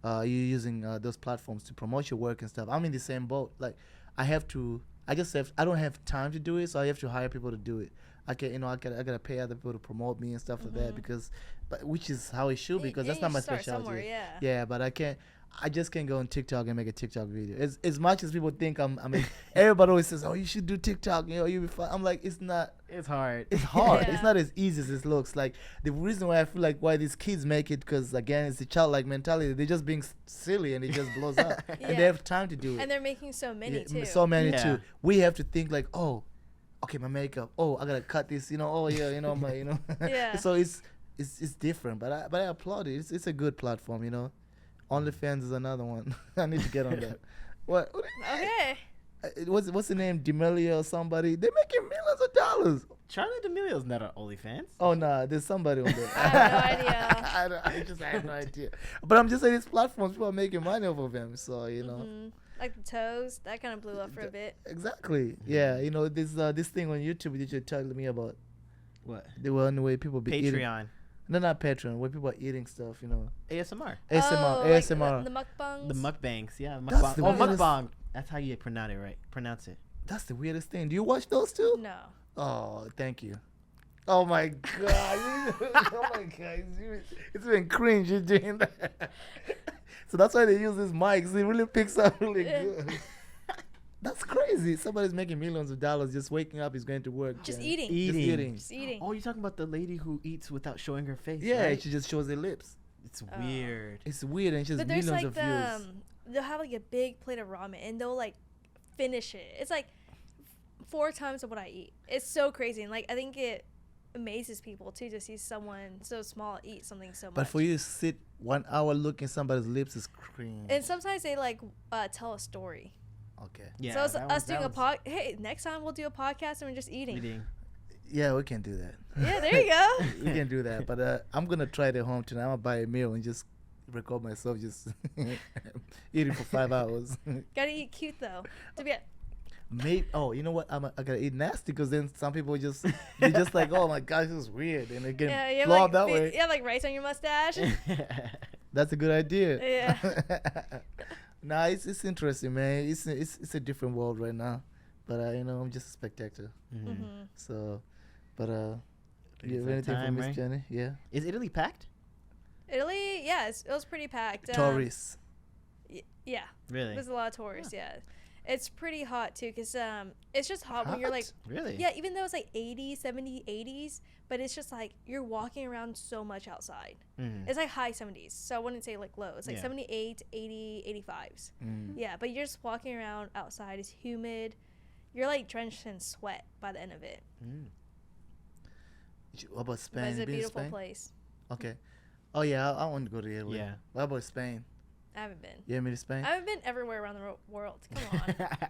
are you using those platforms to promote your work and stuff? I'm in the same boat. Like, I don't have time to do it, so I have to hire people to do it. I gotta pay other people to promote me and stuff like that which is how it should be, because that's You not my start specialty. somewhere, yeah. Yeah, but I just can't go on TikTok and make a TikTok video. As much as people think I mean, everybody always says, "Oh, you should do TikTok. You know, you'll be fine." I'm like, it's not. It's hard. It's hard. Yeah. It's not as easy as it looks. Like, the reason why I feel like why these kids make it, because again, it's a childlike mentality. They're just being silly and it just blows up, and Yeah. they have time to do it. And they're making so many Yeah, too. so many Yeah. too. We have to think like, oh, okay, my makeup. Oh, I gotta cut this. You know. Oh yeah, you know my. You know. Yeah. So it's different, but I applaud it. It's a good platform. You know. OnlyFans is another one. I need to get on that. What Okay. what's the name? D'Amelio or somebody? They're making millions of dollars. Charlie D'Amelio's not on OnlyFans. Oh nah, there's somebody on there. I have no idea. I have no idea. But I'm just saying, these platforms, people are making money off of them. So you know. Mhm. Like the toes, that kind of blew up for a bit. Exactly. Yeah. You know, this thing on YouTube that you're telling me about. What? The one way people be eating. Patreon. No, not Patreon. Where people are eating stuff, you know. ASMR. ASMR. Oh, like ASMR. the mukbangs. The mukbangs. Yeah. That's the Oh, weirdest- mukbang. That's how you pronounce it. That's the weirdest thing. Do you watch those too? No. Oh, thank you. Oh my god. Oh my god. It's been cringe you doing that. So that's why they use these mics. It really picks up really good. That's crazy. Somebody's making millions of dollars just waking up, is going to work. Just and eating. Just eating. Just eating. Oh, you're talking about the lady who eats without showing her face? Yeah, right? she just shows her lips. It's weird. It's weird, and it's just But there's millions like of views. they'll have like a big plate of ramen and they'll like finish it. It's like 4 times of what I eat. It's so crazy, and like I think it amazes people too to see someone so small eat something so much. But for you to sit 1 hour looking somebody's lips is cringe. And sometimes they like tell a story. Okay. Yeah. So it's that us was- doing that a was pod. Hey, next time we'll do a podcast and we're just eating. eating. Yeah, we can do that. Yeah, there you go. We can do that. But I'm gonna try it at home tonight. I'm gonna buy a meal and just record myself just eating for 5 hours. Gotta eat cute though. To be Maybe. Oh, you know what? I gotta eat nasty because then some people just they're just like, oh my gosh, this is weird, and they get yeah, you have blow up like that way. you have like rice on your mustache. That's a good idea. Yeah. Nah, it's interesting, man. It's a different world right now, but you know, I'm just a spectator. Mm-hmm. So, but Think you it's have that anything for time, Miss right? Jenny? Yeah. Is Italy packed? Italy, yeah, it was pretty packed. Tourists. Yeah, Really? there's a lot of tourists. Yeah, it's pretty hot too, cause it's just hot when you're like, Really? yeah, even though it's like 80s, 70s, 80s, but it's just like you're walking around so much outside. Mhm. It's like high 70s, so I wouldn't say like low. It's like Yeah. 78, 80, 85s. Mm. Yeah, but you're just walking around outside. It's humid. You're like drenched in sweat by the end of it. Mm. What about Spain? But it's You a been to beautiful Spain? place. Okay. Oh yeah, I want to go to Italy. Yeah. What about Spain? I haven't been. You haven't been to Spain? I haven't been everywhere around the world. Come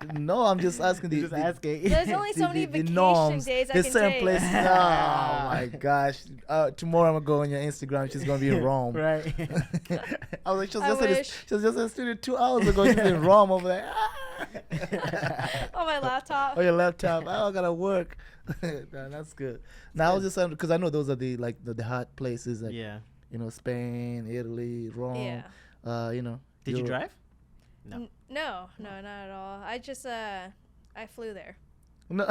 on. No, I'm just asking Just asking. There's only so many vacation norms. days I There's can certain take. places. Oh my gosh! Tomorrow I'm gonna go on your Instagram. She's gonna be in Rome. Right. I was like, she was I just at wish. she was just in the studio 2 hours ago. She's in Rome over there. On my laptop. On your laptop. Oh, I gotta work. Nah, that's good. Now I was just because I know those are the hot places like Yeah. you know, Spain, Italy, Rome. Yeah. You know. Did you Europe. drive? No. No, not at all. I just I flew there. No,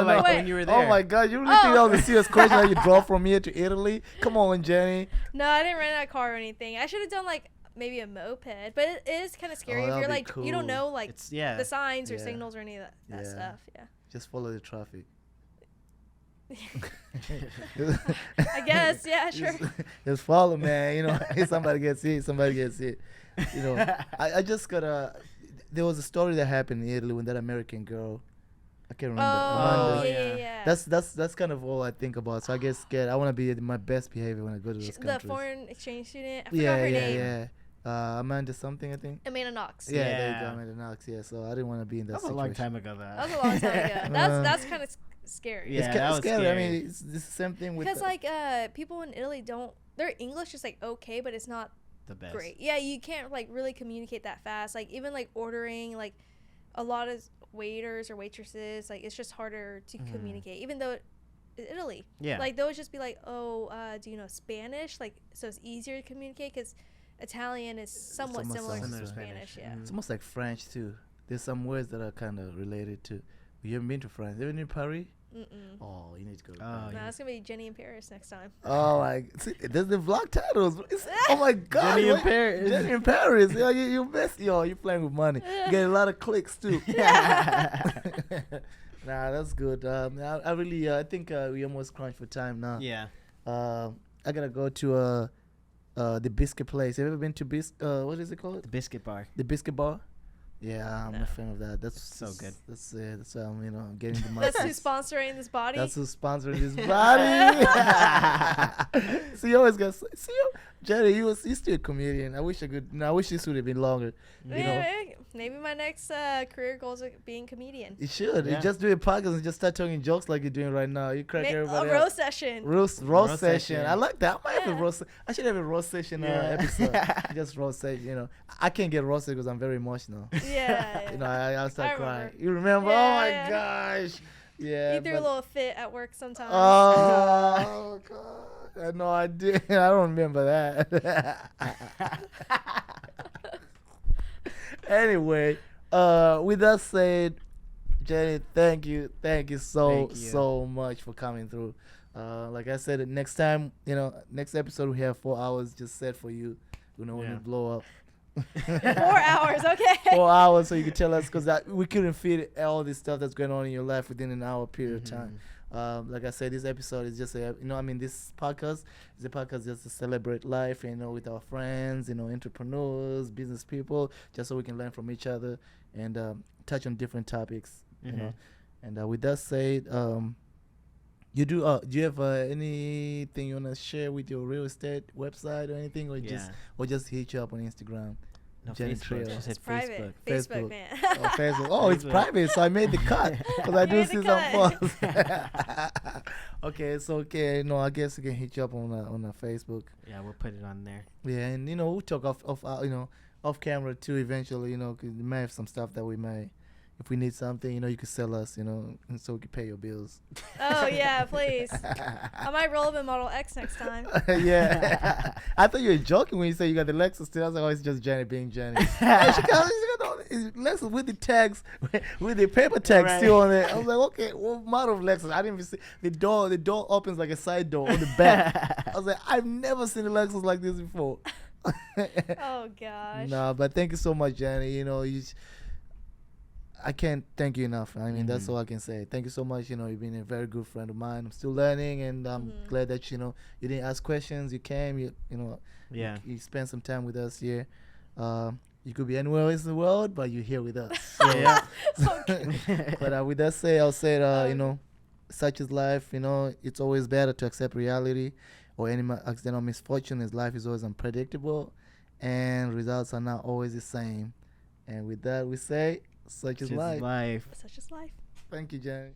like Wait. when you were Oh there. my God! You really think that was a serious question that you drove from here to Italy? Come on, Jenny. No, I didn't rent a car or anything. I should have done like maybe a moped, but it is kind of scary if that'd you're be like you cool. don't know like It's yeah. the signs or Yeah. signals or any of that Yeah. stuff. Yeah. Just follow the traffic. I guess. Yeah. Sure. Just follow, man. You know, if somebody gets hit, somebody gets hit. You know, I just got there was a story that happened in Italy when that American girl, I can't remember. Oh, Amanda. yeah, yeah. yeah. That's kind of all I think about. So I get scared. I want to be at my best behavior when I go to those the countries. foreign exchange student. I forgot Yeah, her yeah, name. yeah. Amanda something, I think. Amanda Knox. Yeah, there you Yeah. go, Amanda Knox. Yeah, so I didn't want to be in that That was a situation. long time ago. That was a long time ago. That's kind of scary. Yeah, It's that was scary. I scary. mean, it's the same thing with Because like people in Italy don't their English is like okay, but it's not The best. great. Yeah, you can't like really communicate that fast. Like even like ordering, like a lot of waiters or waitresses, like it's just harder to communicate. Even though Italy, Yeah. like they'll just be like, oh, do you know Spanish? Like so it's easier to communicate because Italian is somewhat almost similar to similar to Spanish. Spanish. Yeah. It's almost like French too. There's some words that are kind of related to. You haven't been to France? You ever been to Paris? Mm-mm. Oh, you need to go. To Oh, Paris. No, yeah. it's gonna be Jenny in Paris next time. Oh my! See, there's the vlog titles. Oh my God! Jenny in what- Paris. Jenny in Paris. Yo, you best. Yo, you playing with money. You get a lot of clicks too. Nah, that's good. I really, I think we almost crunched for time now. Yeah. I gotta go to the biscuit place. Have you ever been to what is it called? The biscuit bar. The biscuit bar. Yeah, I'm No. a fan of that. That's So good. That's you know, getting the money. That's who's sponsoring this body. That's who's sponsoring this body. See, you always got. See, you, Jerry, you still a comedian. I wish I could. No, I wish this would have been longer. You know, Yeah, maybe my next career goal is being a comedian. you should. Yeah. You just do a podcast and just start talking jokes like you're doing right now. You crack A everybody roast up. session. Roast Roast session. session. I like that. I might have a Yeah. roast. I should have a roast session Yeah. episode. Just roast session. You know, I can't get roasted because I'm very emotional. Yeah. You know, I'll start I crying. remember. You remember? Yeah, Oh my yeah. gosh. Yeah. You threw a but- little fit at work sometimes. Oh God! I had no idea. I don't remember that. Anyway, with that said, Jenny, thank you Thank you. so much for coming through. Like I said, next time, you know, next episode we have 4 hours just set for you. You know, when Yeah. you blow up. 4 hours, okay. 4 hours, so you can tell us because we couldn't fit all this stuff that's going on in your life within an hour period of time. Like I said, this episode is just this podcast is a podcast just to celebrate life, with our friends, entrepreneurs, business people, just so we can learn from each other and touch on different topics, And with that said, do you have anything you wanna share with your real estate website or anything, or just hit you up on Instagram? No, Jenny Facebook. Trieu. She said It's private. Facebook. Man. Oh, Facebook. Oh, it's Facebook. private, so I made the cut because I do made see the some posts. Okay, it's okay. No, I guess we can hit you up on Facebook. Yeah, we'll put it on there. Yeah, and we'll talk off camera too eventually. 'Cause we may have some stuff that we may. If we need something, you could sell us, and so we can pay your bills. Oh yeah, please. I might roll up in Model X next time. Yeah. I thought you were joking when you said you got the Lexus too. I was like, oh, it's just Jenny being Jenny. And she got all these Lexus with the tags, with the paper tags still on it. I was like, okay, what model of Lexus? I didn't even see the door. The door opens like a side door on the back. I was like, I've never seen a Lexus like this before. Oh gosh. No, but thank you so much, Jenny. I can't thank you enough. I mean, that's all I can say. Thank you so much. You've been a very good friend of mine. I'm still learning, and I'm glad that you didn't ask questions. You came. You spent some time with us here. You could be anywhere else in the world, but you're here with us. So, But with that said, I'll say such is life. It's always better to accept reality, or any accidental misfortune. As life is always unpredictable, and results are not always the same. And with that, we say. Such is life. Such is life. Thank you, Jenny.